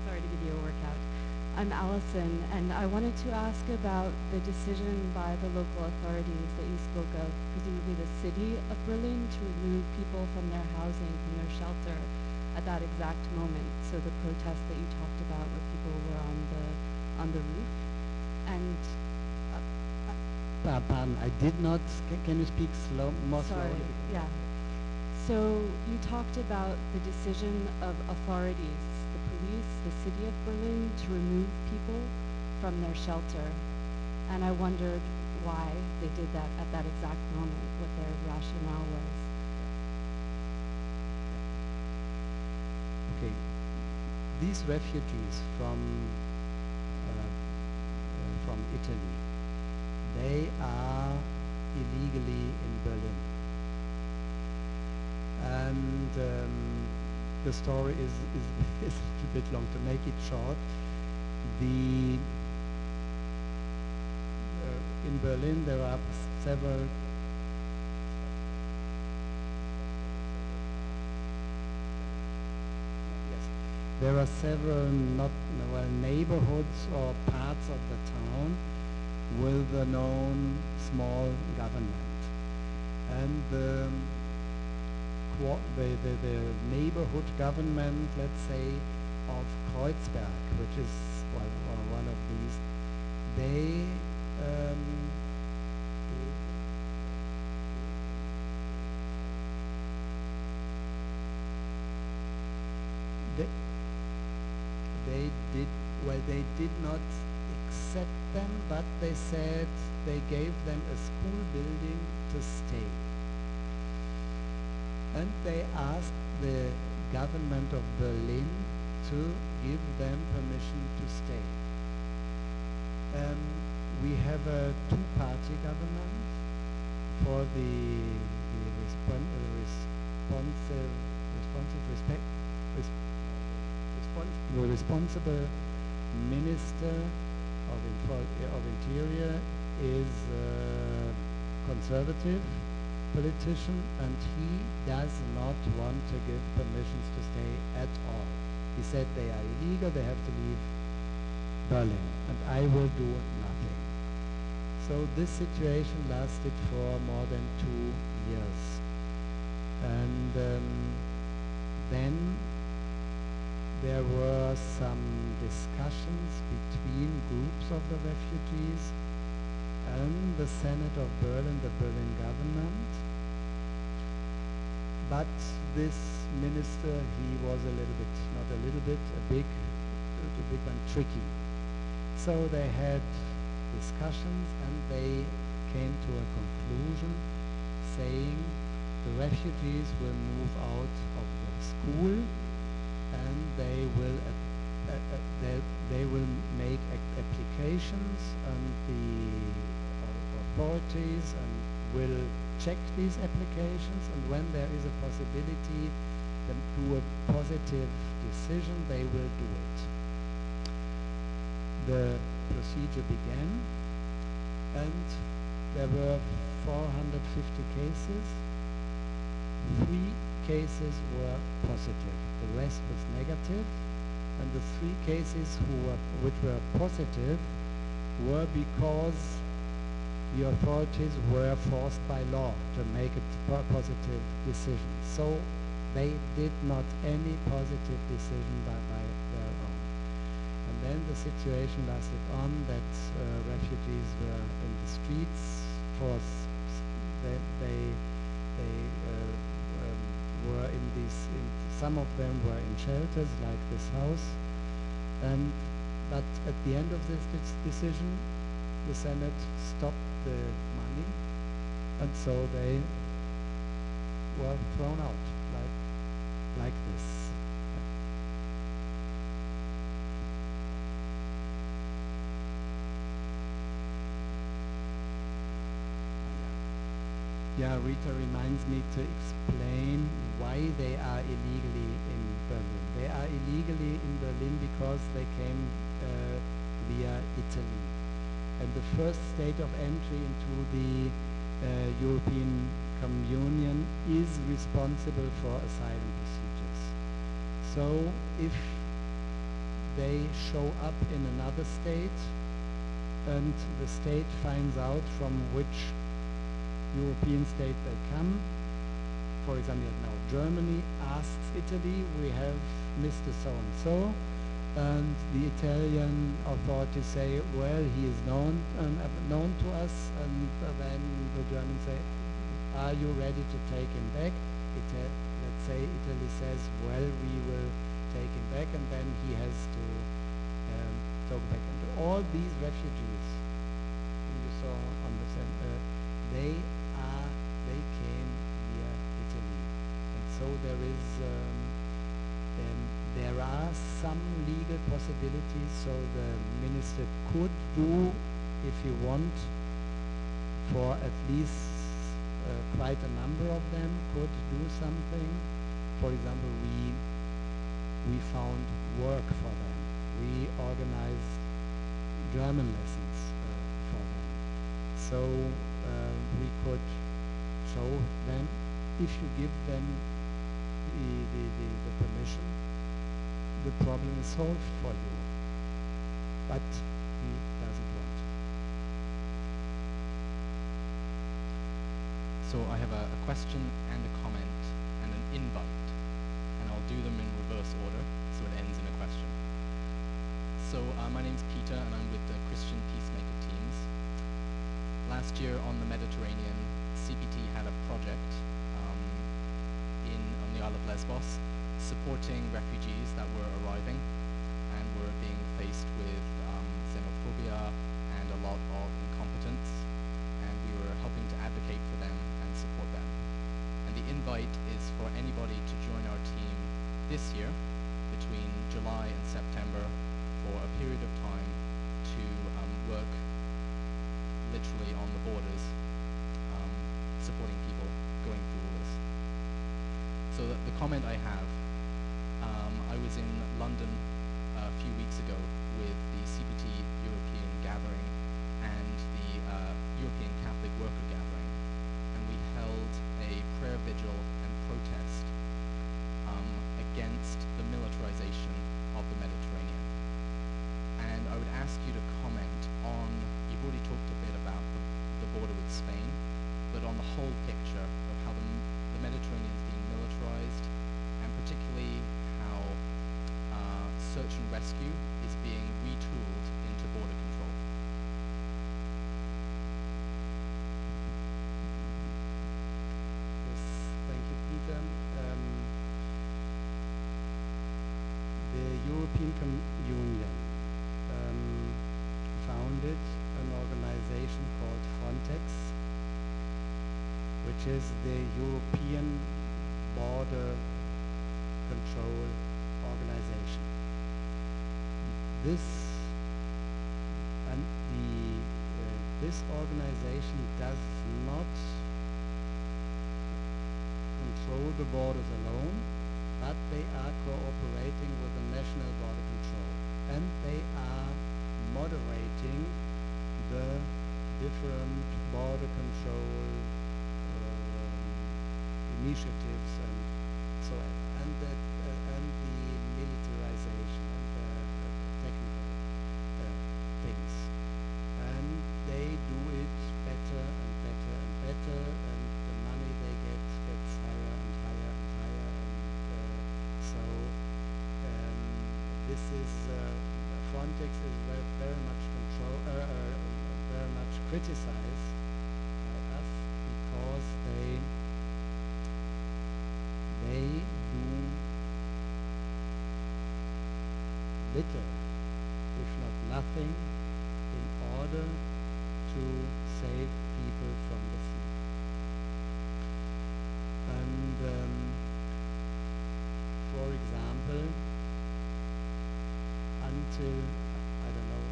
Sorry to give you a workout. I'm Allison, and I wanted to ask about the decision by the local authorities that you spoke of, presumably the city of Berlin, to remove people from their housing, from their shelter at that exact moment. So the protest that you talked about where people were on the roof. And Pardon, I did not. Can you speak more sorry, slowly? yeah. So you talked about the decision of authorities, the police, the city of Berlin, to remove people from their shelter. And I wondered why they did that at that exact moment, what their rationale was. Okay. These refugees from Italy, they are illegally in Berlin. And the story is a little bit long. To make it short, in Berlin there are several neighborhoods or parts of the town with a known small government, and the neighborhood government, let's say, of Kreuzberg, which is one of these, they they did not accept them, but they said they gave them a school building to stay. And they asked the government of Berlin to give them permission to stay. We have a two-party government for the responsible minister of interior is a conservative politician, and he does not want to give permissions to stay at all. He said they are illegal, they have to leave Berlin, and I will do nothing. So this situation lasted for more than 2 years. And then there were some discussions between groups of the refugees and the Senate of Berlin, the Berlin government. But this minister, he was a big one, tricky. So they had discussions and they came to a conclusion saying the refugees will move out of the school and they will make applications, and the authorities will check these applications, and when there is a possibility to do a positive decision, they will do it. The procedure began, and there were 450 cases. 3 cases were positive, the rest was negative, and the 3 cases which were positive were because the authorities were forced by law to make a positive decision. So they did not any positive decision by their own. And then the situation lasted on that refugees were in the streets they were in some of them were in shelters like this house. But at the end of this decision, the Senate stopped the money, and so they were thrown out like this. Yeah, Rita reminds me to explain why they are illegally in Berlin. They are illegally in Berlin because they came via Italy. And the first state of entry into the European Communion is responsible for asylum procedures. So if they show up in another state and the state finds out from which European state they come, for example now Germany asks Italy, we have Mr. So-and-so, and the Italian authorities say, well, he is known to us, and then the Germans say, are you ready to take him back? Let's say Italy says, well, we will take him back, and then he has to go back. And all these refugees, you saw on the they came via Italy, and so there are some legal possibilities. So the minister could do, if you want, for at least quite a number of them, could do something. For example, we found work for them. We organized German lessons for them. So we could show them, if you give them the permission, the problem is solved for you. But he doesn't want. So I have a question and a comment and an invite, and I'll do them in reverse order so it ends in a question. So my name's Peter, and I'm with the Christian Peacemaker teams. Last year on the Mediterranean, CPT had a project on the Isle of Lesbos, supporting refugees that were arriving and were being faced with xenophobia and a lot of incompetence, and we were helping to advocate for them and support them. And the invite is for anybody to join our team this year between July and September for a period of time to work literally on the borders, supporting people going through all this. So the comment I have, I was in London a few weeks ago with the CPT European Gathering and the European Catholic Worker Gathering, and we held a prayer vigil and protest against the militarization of the Mediterranean. And I would ask you to comment on, you've already talked a bit about the border with Spain, but on the whole picture of how the Mediterranean is being militarized, and particularly how search and rescue is being retooled into border control. Yes, thank you, Peter. The European Union founded an organization called Frontex, which is the European Border Control Organization. This organization does not control the borders alone, but they are cooperating with the national border control, and they are moderating the different border control initiatives and so on, and the militarization and the technical things. And they do it better and better and better, and the money they get gets higher and higher and higher. And so this is Frontex is very much very much criticized by us because they do little, if not nothing, in order to save people from the sea. And for example, until, I don't know,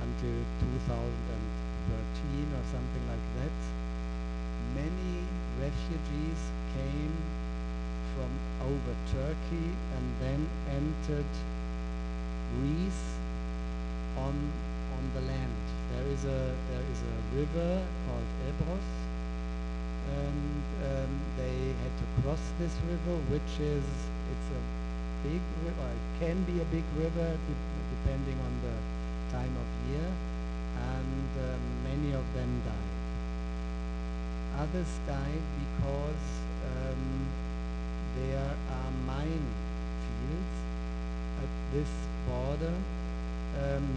until 2013 or something like that, many refugees came from over Turkey and then entered Greece on the land. There is a river called Ebros, and they had to cross this river, which it's a big river. It can be a big river depending on the time of year, and many of them died. Others died because there are mine fields at this border,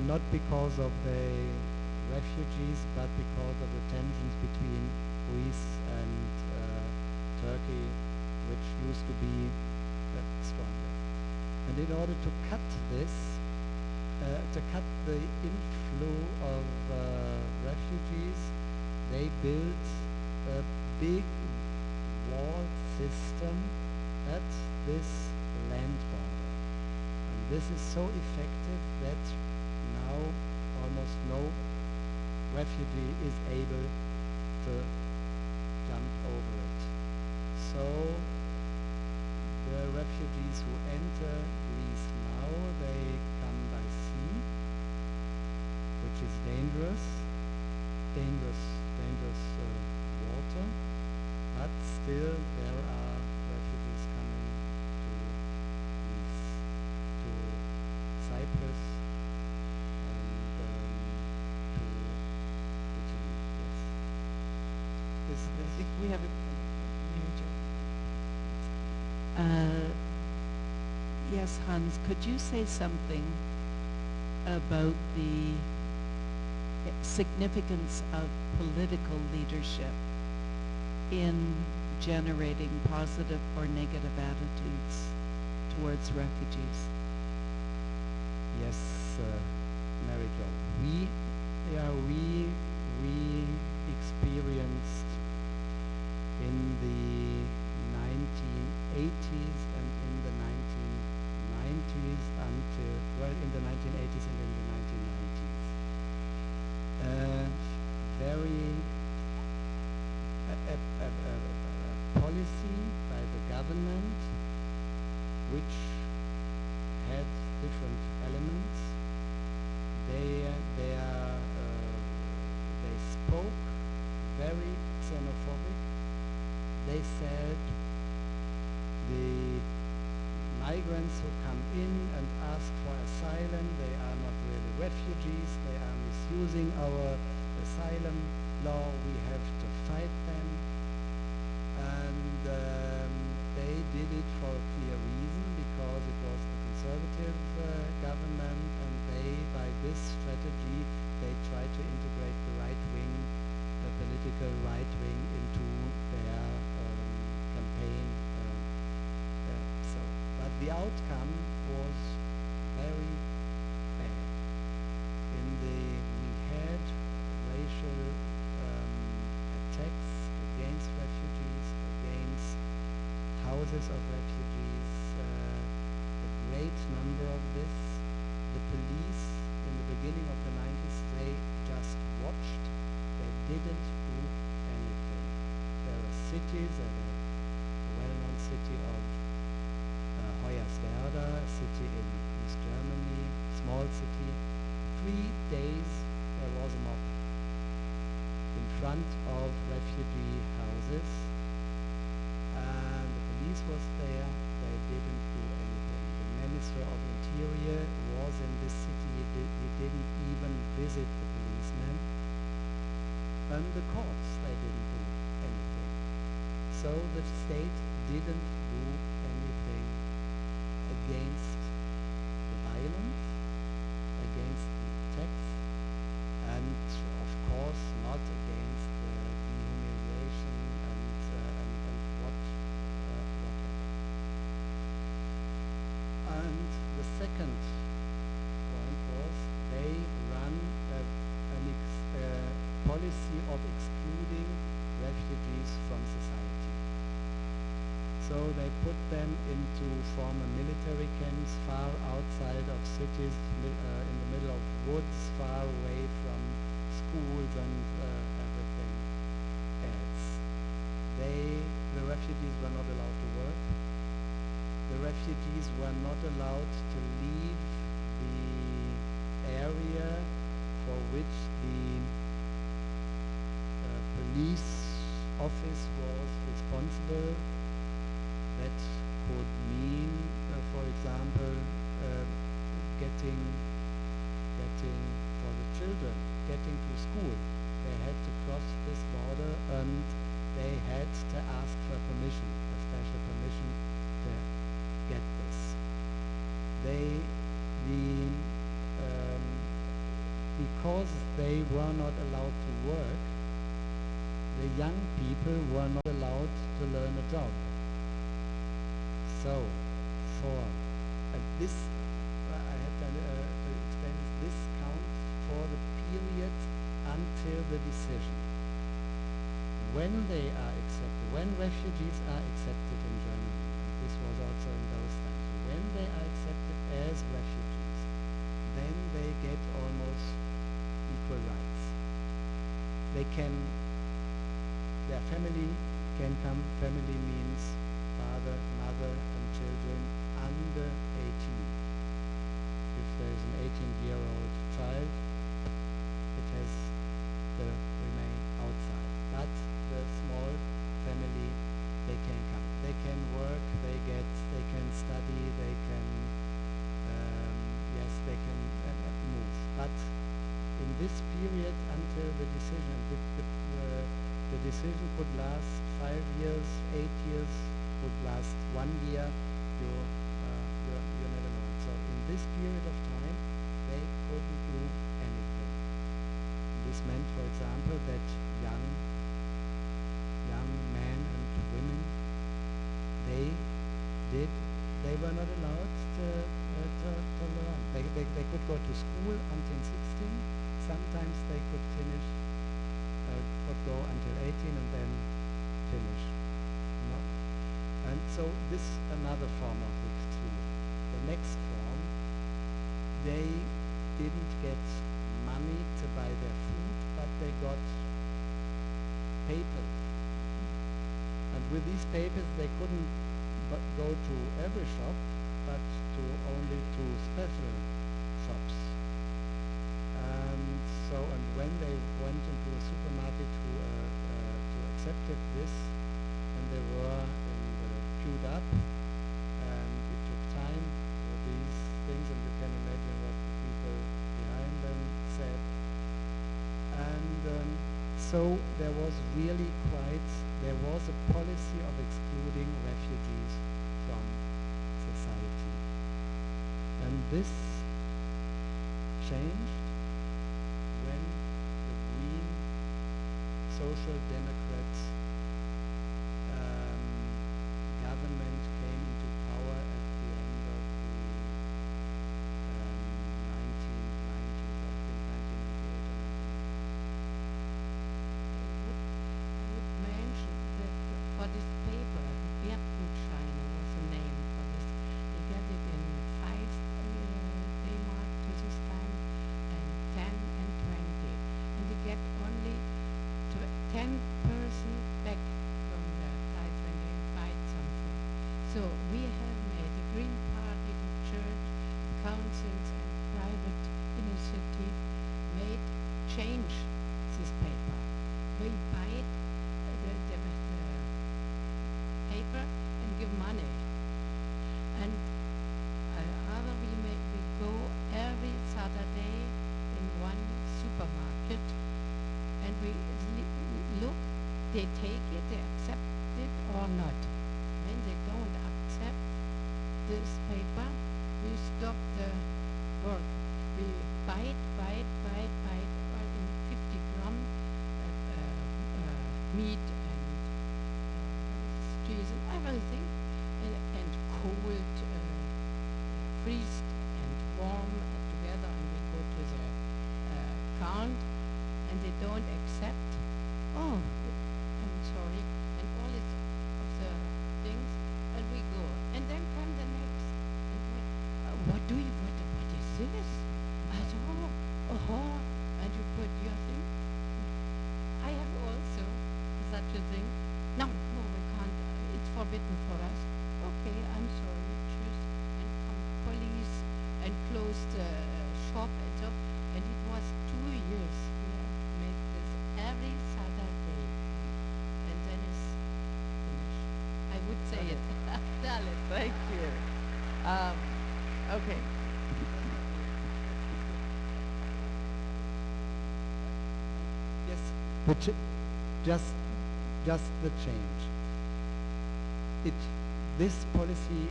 not because of the refugees, but because of the tensions between Greece and Turkey, which used to be stronger. And in order to cut this, to cut the inflow of refugees, they built a big wall system at this land border. And this is so effective that now almost no refugee is able to jump over it. So the refugees who enter Greece now, they come by sea, which is dangerous water, but still there are refugees coming to Greece, to Cyprus, and to Italy. Yes. I think we have a yes, Hans, could you say something about the significance of political leadership in generating positive or negative attitudes towards refugees? Yes, Mary Jo. We experienced in the 1980s and in the 1990s until, well, in the 1980s and in the 1990s. A policy by the government which had different elements. They spoke very xenophobic. They said the migrants who come in and ask for asylum, they are not really refugees, they are misusing our asylum law, we have to fight them. And they did it for a clear reason, because it was a conservative government, and they, by this strategy, they tried to integrate the right wing, the political right wing, into their campaign. But the outcome was very bad. We had racial attacks against refugees, against houses of refugees, a great number of this. The police, in the beginning of the 90s, they just watched. They didn't do anything. There are cities, a well-known city of Hoyerswerda, a city in East Germany, small city. 3 days there was a mob in front of refugee houses, and the police was there. They didn't do anything. The Minister of Interior was in this city. He didn't even visit the policemen. And the courts, they didn't do anything. So the state didn't do anything against the violence, against the attacks, and of course not against the humiliation and whatever. And the second policy of excluding refugees from society. So they put them into former military camps far outside of cities, in the middle of woods, far away from schools and everything else. The refugees were not allowed to work. The refugees were not allowed to leave the area for which the police office was responsible. That could mean, for example, getting for the children, getting to school. They had to cross this border and they had to ask for permission, a special permission to get this. Because they were not allowed to work, the young people were not allowed to learn a job. So, this, I have to explain this counts for the period until the decision. When they are accepted, when refugees are accepted in Germany, and this was also in those times, when they are accepted as refugees, then they get almost equal rights. Their family can come. Family means father, mother, and children under 18. If there is an 18-year-old child, it has to remain outside. But the small family, they can come. They can work. They can study. They can, they can move. But in this period until the decision, the decision could last 5 years, 8 years, would last 1 year. You never know. So in this period of time, they couldn't do anything. This meant, for example, that young men and women, they were not allowed to learn. They could go to school until 16. Sometimes they could finish, could go until 18 and then finish. No. And so this is another form of exclusion. The next form, they didn't get money to buy their food, but they got papers. And with these papers, they couldn't go to every shop, but only to special shops. And when they went into a supermarket to accepted this, and they were queued up, and it took time for these things, and you can imagine what the people behind them said. And so there was a policy of excluding refugees from society. And this changed when the Green Social Democrats government came into power at the end of the 1990s, I think 1998 or 1999. I would mention that for this paper, Wertgutscheine was the name for this. You get it in 5 D-Mark to this time, and 10 and 20. And you get only 10% back from the price when they buy something. So we have made the Green Party, the church, councils, and private initiative made change this paper. We buy the paper and give money. And other we go every Saturday in one supermarket, and we look, they take it, they accept it or not. When they don't accept this paper, we stop the work. We buy it in 50 gram meat and cheese and everything, and written for us. Okay, I'm sorry, tschüss. And come police and closed the shop and so. And it was 2 years we have to make this every Saturday. And then it's finished. I would say it. Tell it. Thank you. Okay. Yes, just the change. This policy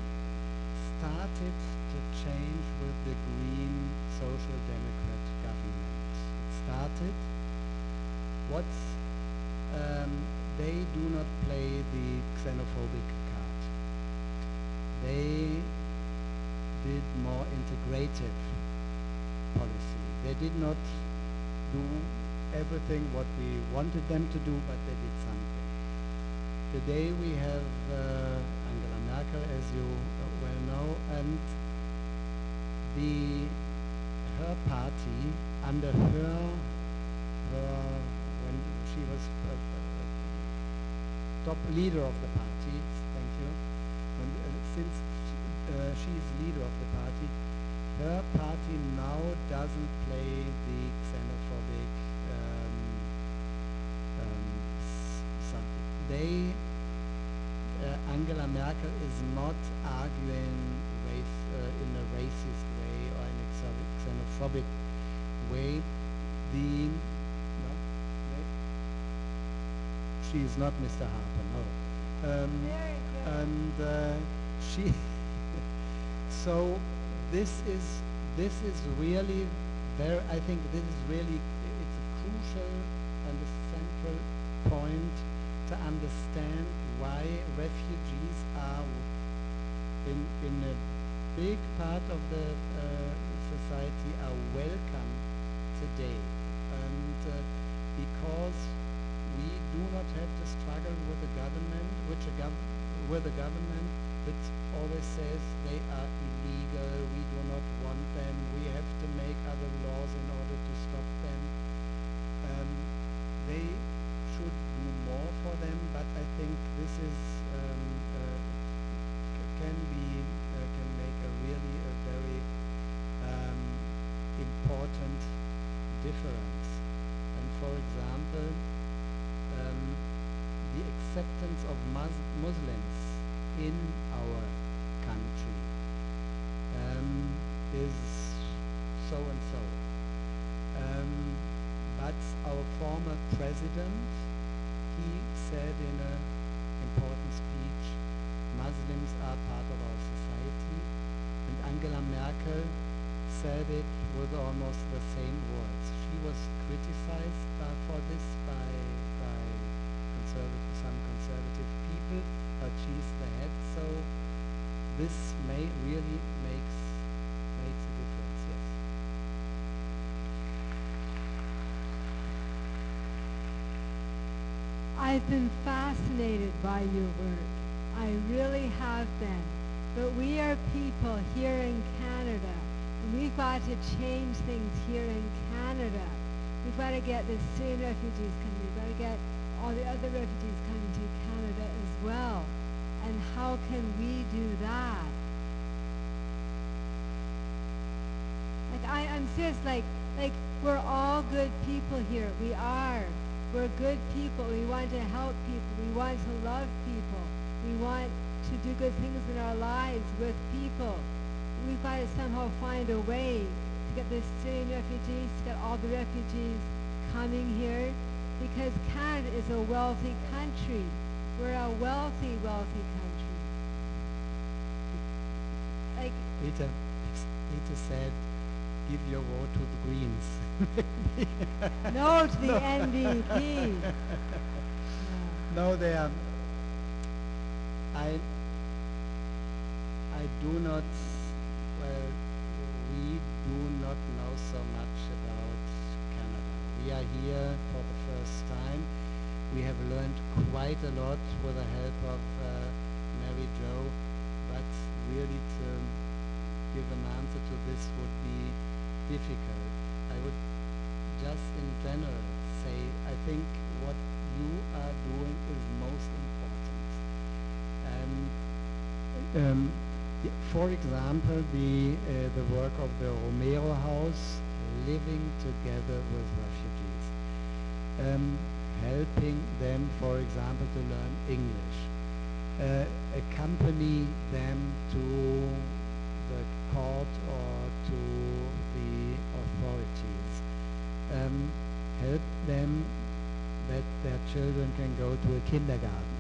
started to change with the Green Social Democrat government. It started. They do not play the xenophobic card. They did more integrative policy. They did not do everything what we wanted them to do, but they did something. Today we have Angela Merkel, as you well know, and her party, under her when she was top leader of the party, thank you, since she's leader of the party, her party now doesn't play the xenophobic Angela Merkel is not arguing in a racist way or in a xenophobic way. She is not Mr. Harper, no. And she. So this is really very. I think this is really it's a crucial and a central point to understand why refugees are in a big part of the society are welcome today, and because we do not have to struggle with the government, with the government that always says they are illegal, we do not want them, we have to make other laws in order to stop them. They should do more for them, but I think this is can make a really a very important difference. And for example, the acceptance of Muslims in our country is so and so. But our former president, he said in an important speech, Muslims are part of our society, and Angela Merkel said it with almost the same words. She was criticized for this by some conservative people, but she's the head, so this really makes a difference, yes. I've been fascinated by your work. I really have been. But we are people here in Canada, and we've got to change things here in Canada. We've got to get the Syrian refugees coming. We've got to get all the other refugees coming to Canada as well. And how can we do that? I'm serious, like we're all good people here. We are. We're good people. We want to help people. We want to love people. We want to do good things in our lives with people. We've got to somehow find a way to get the Syrian refugees, to get all the refugees coming here, because Canada is a wealthy country. We're a wealthy, wealthy country. Like Peter said, give your vote to the Greens. No to the NDP. No, they are. I do not. Well, we do not know so much about Canada. We are here for the first time. We have learned quite a lot with the help of Mary Jo, but really to give an answer to this would be difficult. I would just in general say I think what you are doing is most important. And Um, for example, the work of the Romero House, living together with refugees, helping them, for example, to learn English, accompany them to the court or to the authorities, help them that their children can go to a kindergarten,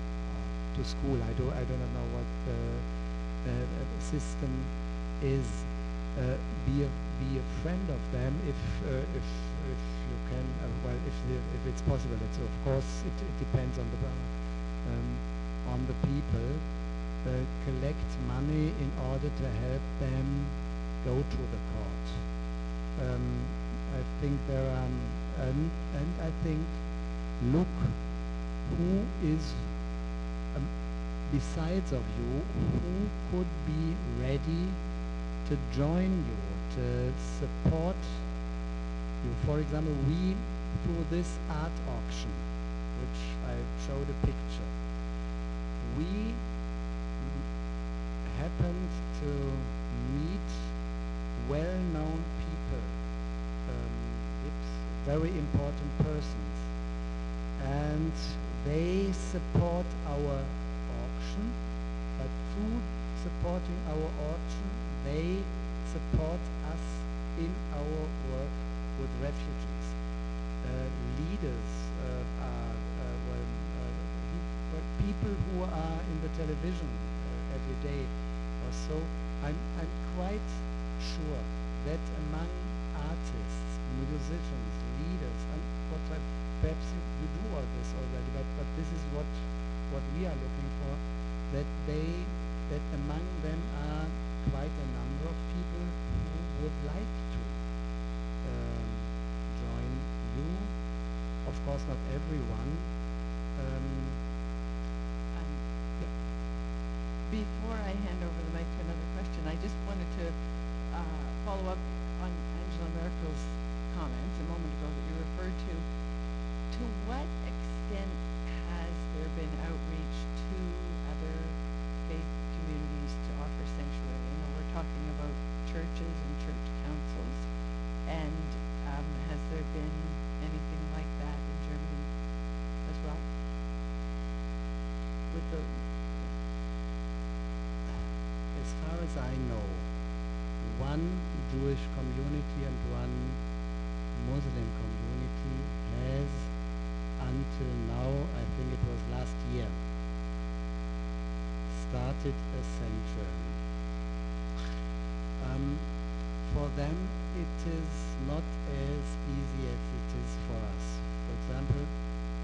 to school. I do not know what the system is. Be a friend of them if you can. Well, if it's possible. It's, of course, it depends on the people. Collect money in order to help them go to the court. I think there are, and I think, look who is besides of you, who could be ready to join you, to support you. For example, we, through this art auction, which I showed a picture, we happened to meet well-known people, very important persons, and they support our auction, but through supporting our auction, they support us in our work with refugees. Leaders are people who are in the television every day or so. I'm quite sure that among artists, musicians, leaders, and perhaps you do all this already, but this is what we are looking for, that among them are quite a number of people who would like to join you. Of course, not everyone. Before I hand over the mic to another question, I just wanted to follow up on Angela Merkel's comments a moment ago that you referred to. To what extent has there been outreach to other faith communities to offer sanctuary? You know, we're talking about churches and church councils, and has there been anything like that in Germany as well? With the As far as I know, one Jewish community and one Muslim community has, until now, I think it was last year, started a sanctuary. For them, it is not as easy as it is for us. For example,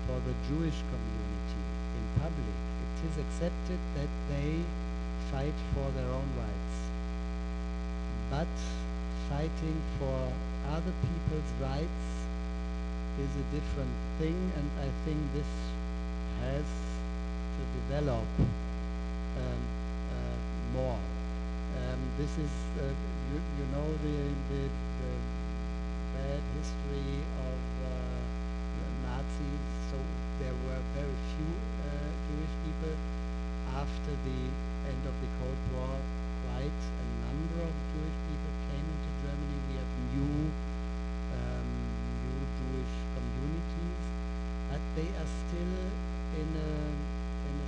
for the Jewish community in public, it is accepted that they fight for their own rights. But fighting for other people's rights is a different thing, and I think this has to develop more. This is, you know, the bad history of the Nazis, so there were very few Jewish people. After the end of the Cold War, quite a number of Jewish people came into Germany. We have new Jewish communities, but they are still in a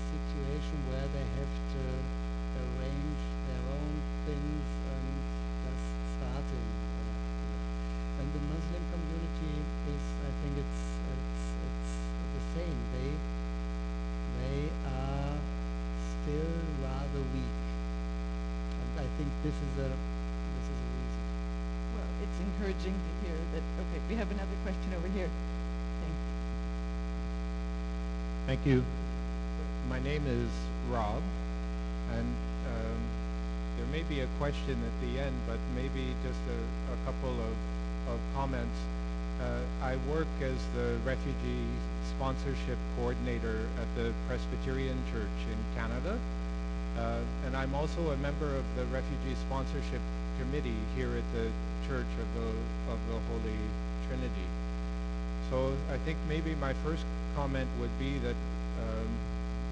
situation where they have to arrange their own things and just starting. And the Muslim community is, I think it's the same. They are still rather weak, and I think this is a reason. Well, it's encouraging to hear that. Okay, we have another question over here. Thank you. My name is Rob, and there may be a question at the end, but maybe just a couple of comments. I work as the refugee sponsorship coordinator at the Presbyterian Church in Canada, and I'm also a member of the Refugee Sponsorship Committee here at the Church of the Holy Trinity. So I think maybe my first comment would be that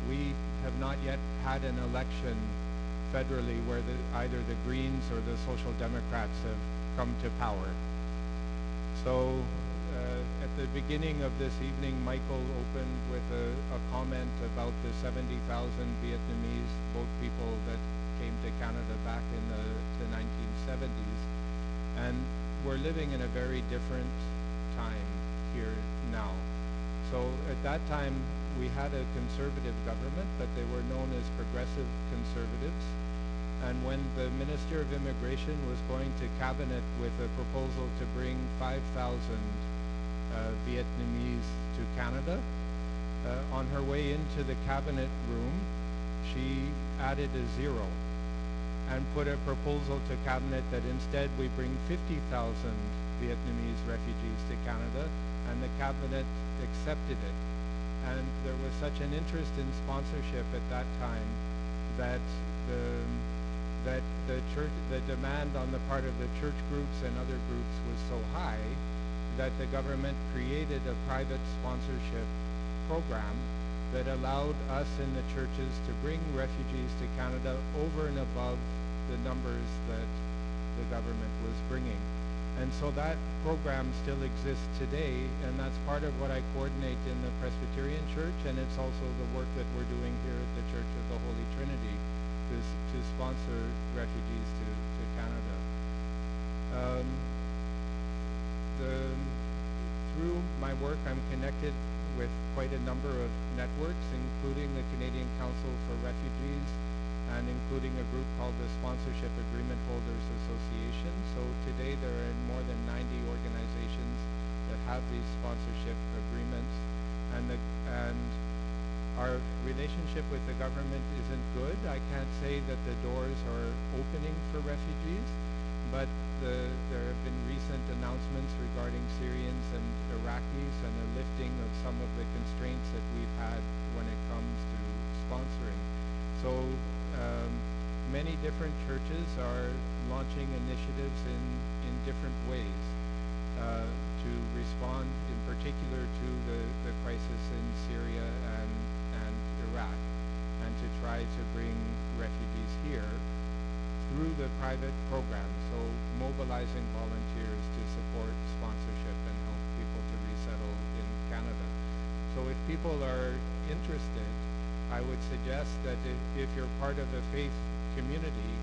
we have not yet had an election federally where either the Greens or the Social Democrats have come to power. So at the beginning of this evening, Michael opened with a comment about the 70,000 Vietnamese boat people that came to Canada back in the 1970s. And we're living in a very different time here now. So at that time, we had a conservative government, but they were known as progressive conservatives. And when the Minister of Immigration was going to cabinet with a proposal to bring 5,000 Vietnamese to Canada, on her way into the cabinet room, she added a zero and put a proposal to cabinet that instead we bring 50,000 Vietnamese refugees to Canada, and the cabinet accepted it. And there was such an interest in sponsorship at that time that the demand on the part of the church groups and other groups was so high that the government created a private sponsorship program that allowed us in the churches to bring refugees to Canada over and above the numbers that the government was bringing. And so that program still exists today, and that's part of what I coordinate in the Presbyterian Church, and it's also the work that we're doing here at the Church of the Holy Trinity to sponsor refugees to Canada. Through my work, I'm connected with quite a number of networks, including the Canadian Council for Refugees, and including a group called the Sponsorship Agreement Holders Association. So today there are more than 90 organizations that have these sponsorship agreements, and our relationship with the government isn't good. I can't say that the doors are opening for refugees, but there have been recent announcements regarding Syrians and Iraqis and a lifting of some of the constraints that we've had when it comes to sponsoring. So many different churches are launching initiatives in different ways to respond in particular to the crisis in Syria and Iraq, and to try to bring refugees here through the private program, so mobilizing volunteers to support sponsorship and help people to resettle in Canada. So if people are interested, I would suggest that if you're part of a faith community,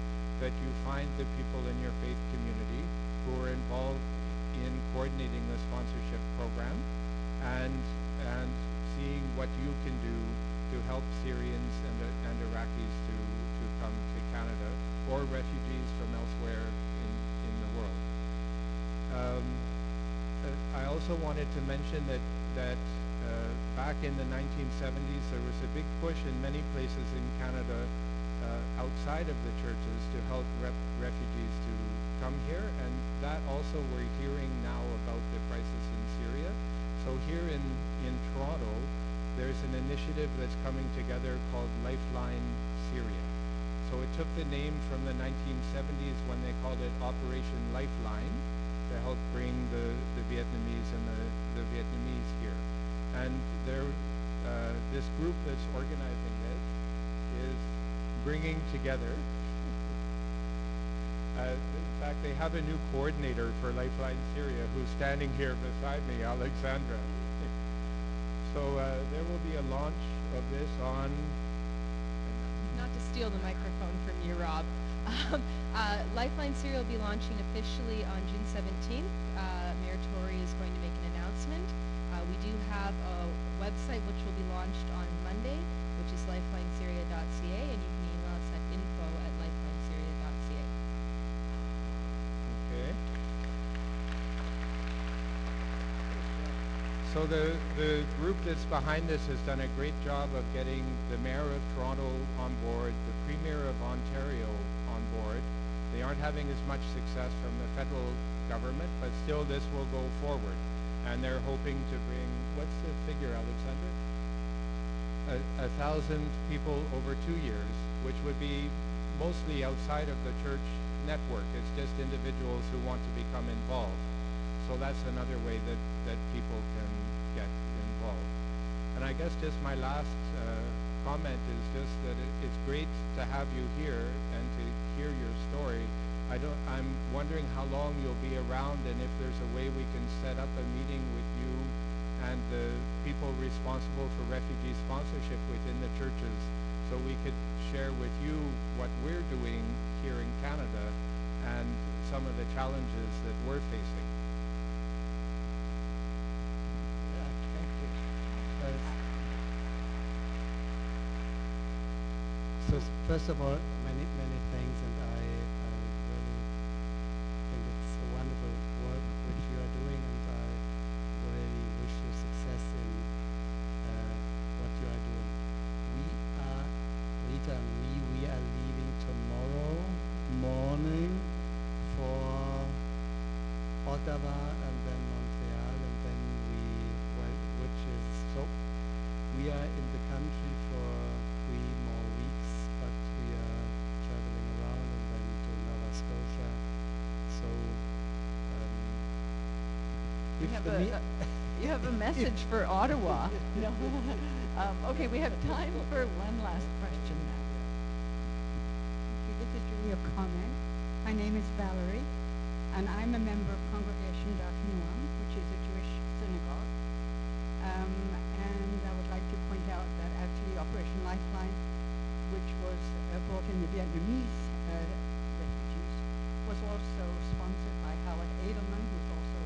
that you find the people in your faith community who are involved in coordinating the sponsorship program and seeing what you can do to help Syrians and Iraqis to come to Canada, or refugees from elsewhere in the world. I also wanted to mention that back in the 1970s, there was a big push in many places in Canada outside of the churches to help refugees to come here, and that also we're hearing now about the crisis in Syria. So here in Toronto, there's an initiative that's coming together called Lifeline Syria. So it took the name from the 1970s when they called it Operation Lifeline to help bring the Vietnamese and the Vietnamese here. And this group that's organizing this is bringing together, in fact, they have a new coordinator for Lifeline Syria who's standing here beside me, Alexandra. So there will be a launch of this on... Not to steal the microphone from you, Rob. Lifeline Syria will be launching officially on June 17th. Mayor Tory is going to make an announcement. We do have a website which will be launched on Monday, which is lifelinesyria.ca, and you can email us at info@lifelinesyria.ca. Okay. So the group that's behind this has done a great job of getting the Mayor of Toronto on board, the Premier of Ontario on board. They aren't having as much success from the federal government, but still this will go forward. And they're hoping to bring, what's the figure, Alexandra? 1,000 people over 2 years, which would be mostly outside of the church network. It's just individuals who want to become involved. So that's another way that people can get involved. And I guess just my last comment is just that it's great to have you here and to hear your story. I'm wondering how long you'll be around and if there's a way we can set up a meeting with you and the people responsible for refugee sponsorship within the churches so we could share with you what we're doing here in Canada and some of the challenges that we're facing. Yeah, thank you. So first of all, many thanks, and I really think it's a wonderful work which you are doing, and I really wish you success in what you are doing. Rita and we are leaving tomorrow morning for Ottawa and then Montreal, and then we are in the country for 3 more weeks, but we are traveling around and then to Nova Scotia. So you have a message for Ottawa. No. Okay, we have time for one last question now. This is Julia Comment. My name is Valerie, and I'm a member of Congregation Daf Nuam, which is a Jewish synagogue. And I would like to point out that actually Operation Lifeline, which was brought in the Vietnamese refugees, was also sponsored by Howard Edelman, who's also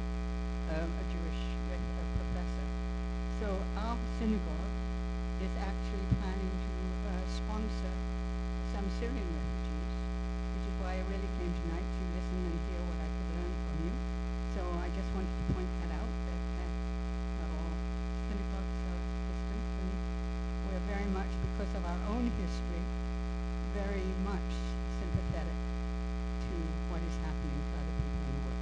a Jewish professor. So our synagogue is actually planning to sponsor some Syrian refugees, which is why I really came tonight to listen and hear what I could learn from you. So I just wanted to point that out, that not all synagogues are distant, and we're very much, because of our own history, very much sympathetic to what is happening to other people in the world.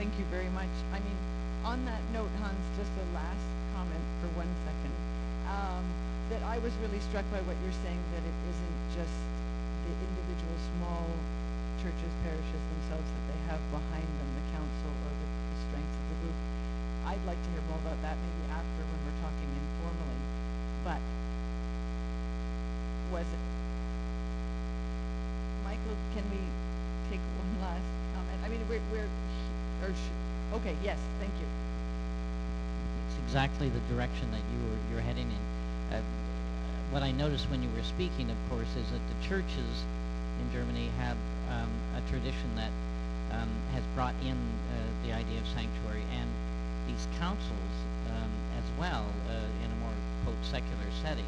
Thank you very much. I mean, on that note, Hans, just a last comment for 1 second. That I was really struck by what you're saying, that it isn't just the individual small churches, parishes themselves that they have behind them, the council or the strength of the group. I'd like to hear more about that maybe after when we're talking informally. But was it, Michael, can we take one last comment? I mean, okay, yes, thank you. It's exactly the direction that you're heading in. What I noticed when you were speaking, of course, is that the churches in Germany have a tradition that has brought in the idea of sanctuary, and these councils as well, in a more quote secular setting,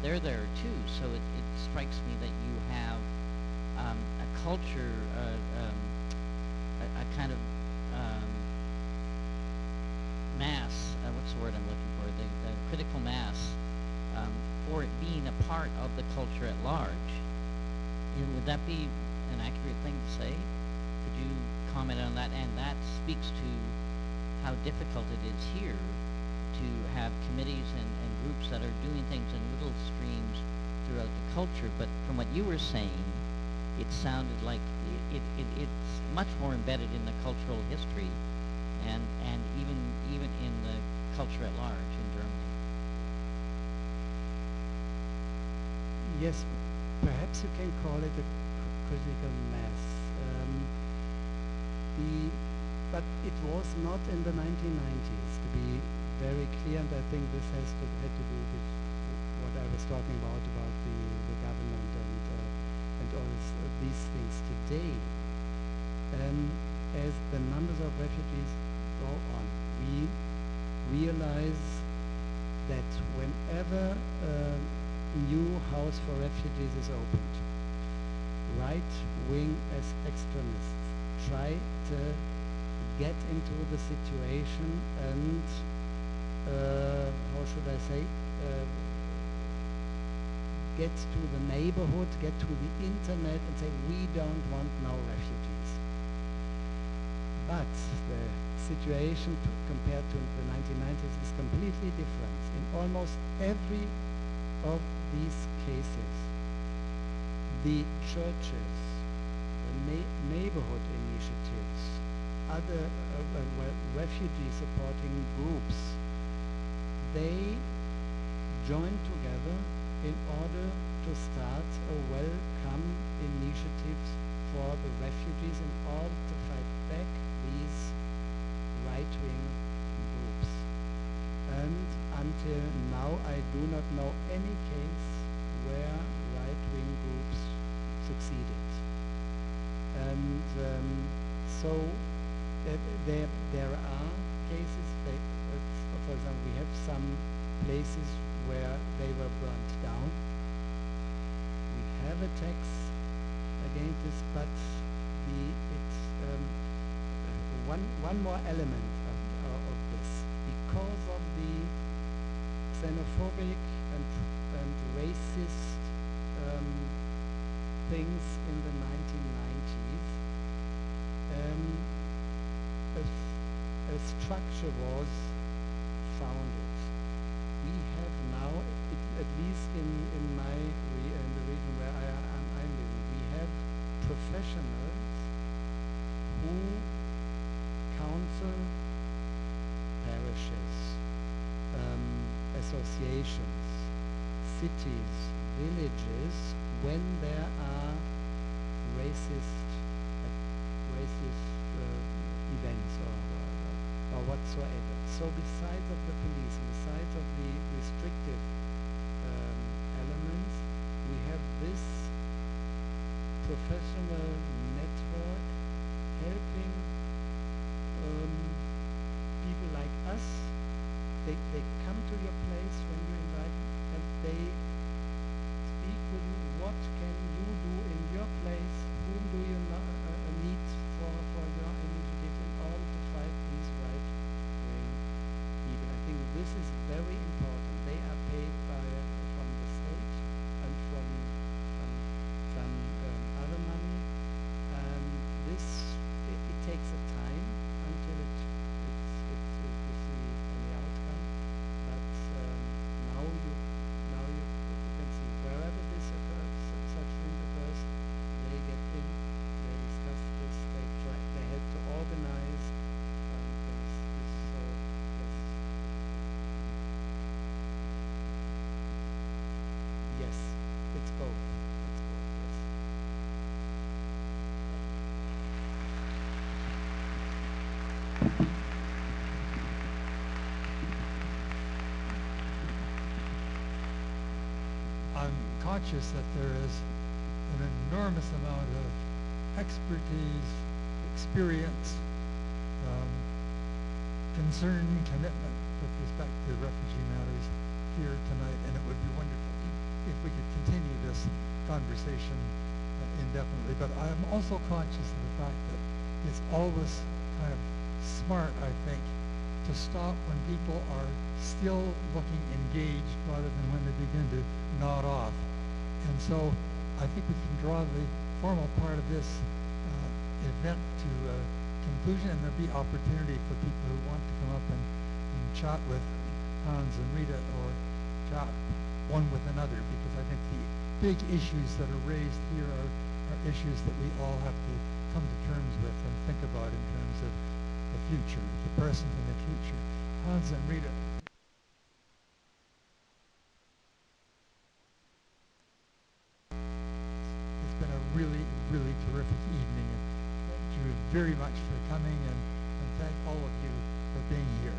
they're there too. So it strikes me that you have a culture, a kind of mass. What's the word I'm looking for? The critical mass for it being a part of the culture at large. Would that be an accurate thing to say? Could you comment on that? And that speaks to how difficult it is here to have committees and groups that are doing things in little streams throughout the culture. But from what you were saying, it sounded like it's much more embedded in the cultural history and even in the culture at large in Germany. Yes, perhaps you can call it a critical mass. But it was not in the 1990s, to be very clear, and I think this had to do with what I was talking about the government and all these things today. As the numbers of refugees go on, we realize that whenever a new house for refugees is opened, right-wing extremists try to get into the situation and, how should I say, get to the neighborhood, get to the internet and say, we don't want no refugees. But the situation compared to the 1990s is completely different. In almost every of these cases, the churches, the neighborhood initiatives, other refugee supporting groups, they join together in order to start a welcome initiatives for the refugees in order to fight back these right-wing groups. And until now, I do not know any case where right-wing groups succeeded. And so there are cases, for example, we have some places where they were burnt down. We have a tax against this, but it's one more element of this. Because of the xenophobic and racist things in the 1990s, a structure was founded. We have now, at least in the region where I'm living, we have professionals who counsel parishes, associations, cities, villages, when there are racist events or whatsoever. So besides of the police, besides of the restrictive elements, we have this professional network helping people like us. They come to your place when you invite them, and they speak with you. What can you do in your place? Whom do you need for your initiatives in order to fight these right-wing people? I think this is very important. They are paid from the state and from some other money, and this it takes a time until you see any outcome. But now you can see wherever this occurs, such things occurs, they get in, they discuss this, they help to organize things. So yes, it's both. It's both. Yes. I'm conscious that there is an enormous amount of expertise, experience, concern, commitment with respect to refugee matters here tonight, and it would be wonderful if we could continue this conversation indefinitely. But I'm also conscious of the fact that it's always kind of smart, I think, to stop when people are still looking engaged rather than when they begin to nod off. And so I think we can draw the formal part of this event to a conclusion, and there'll be opportunity for people who want to come up and chat with Hans and Rita, or chat one with another, because I think the big issues that are raised here are issues that we all have to come to terms with and think about in terms of the future, the present and the future. Hans and Rita. It's been a really, really terrific evening, and thank you very much for coming, and thank all of you for being here.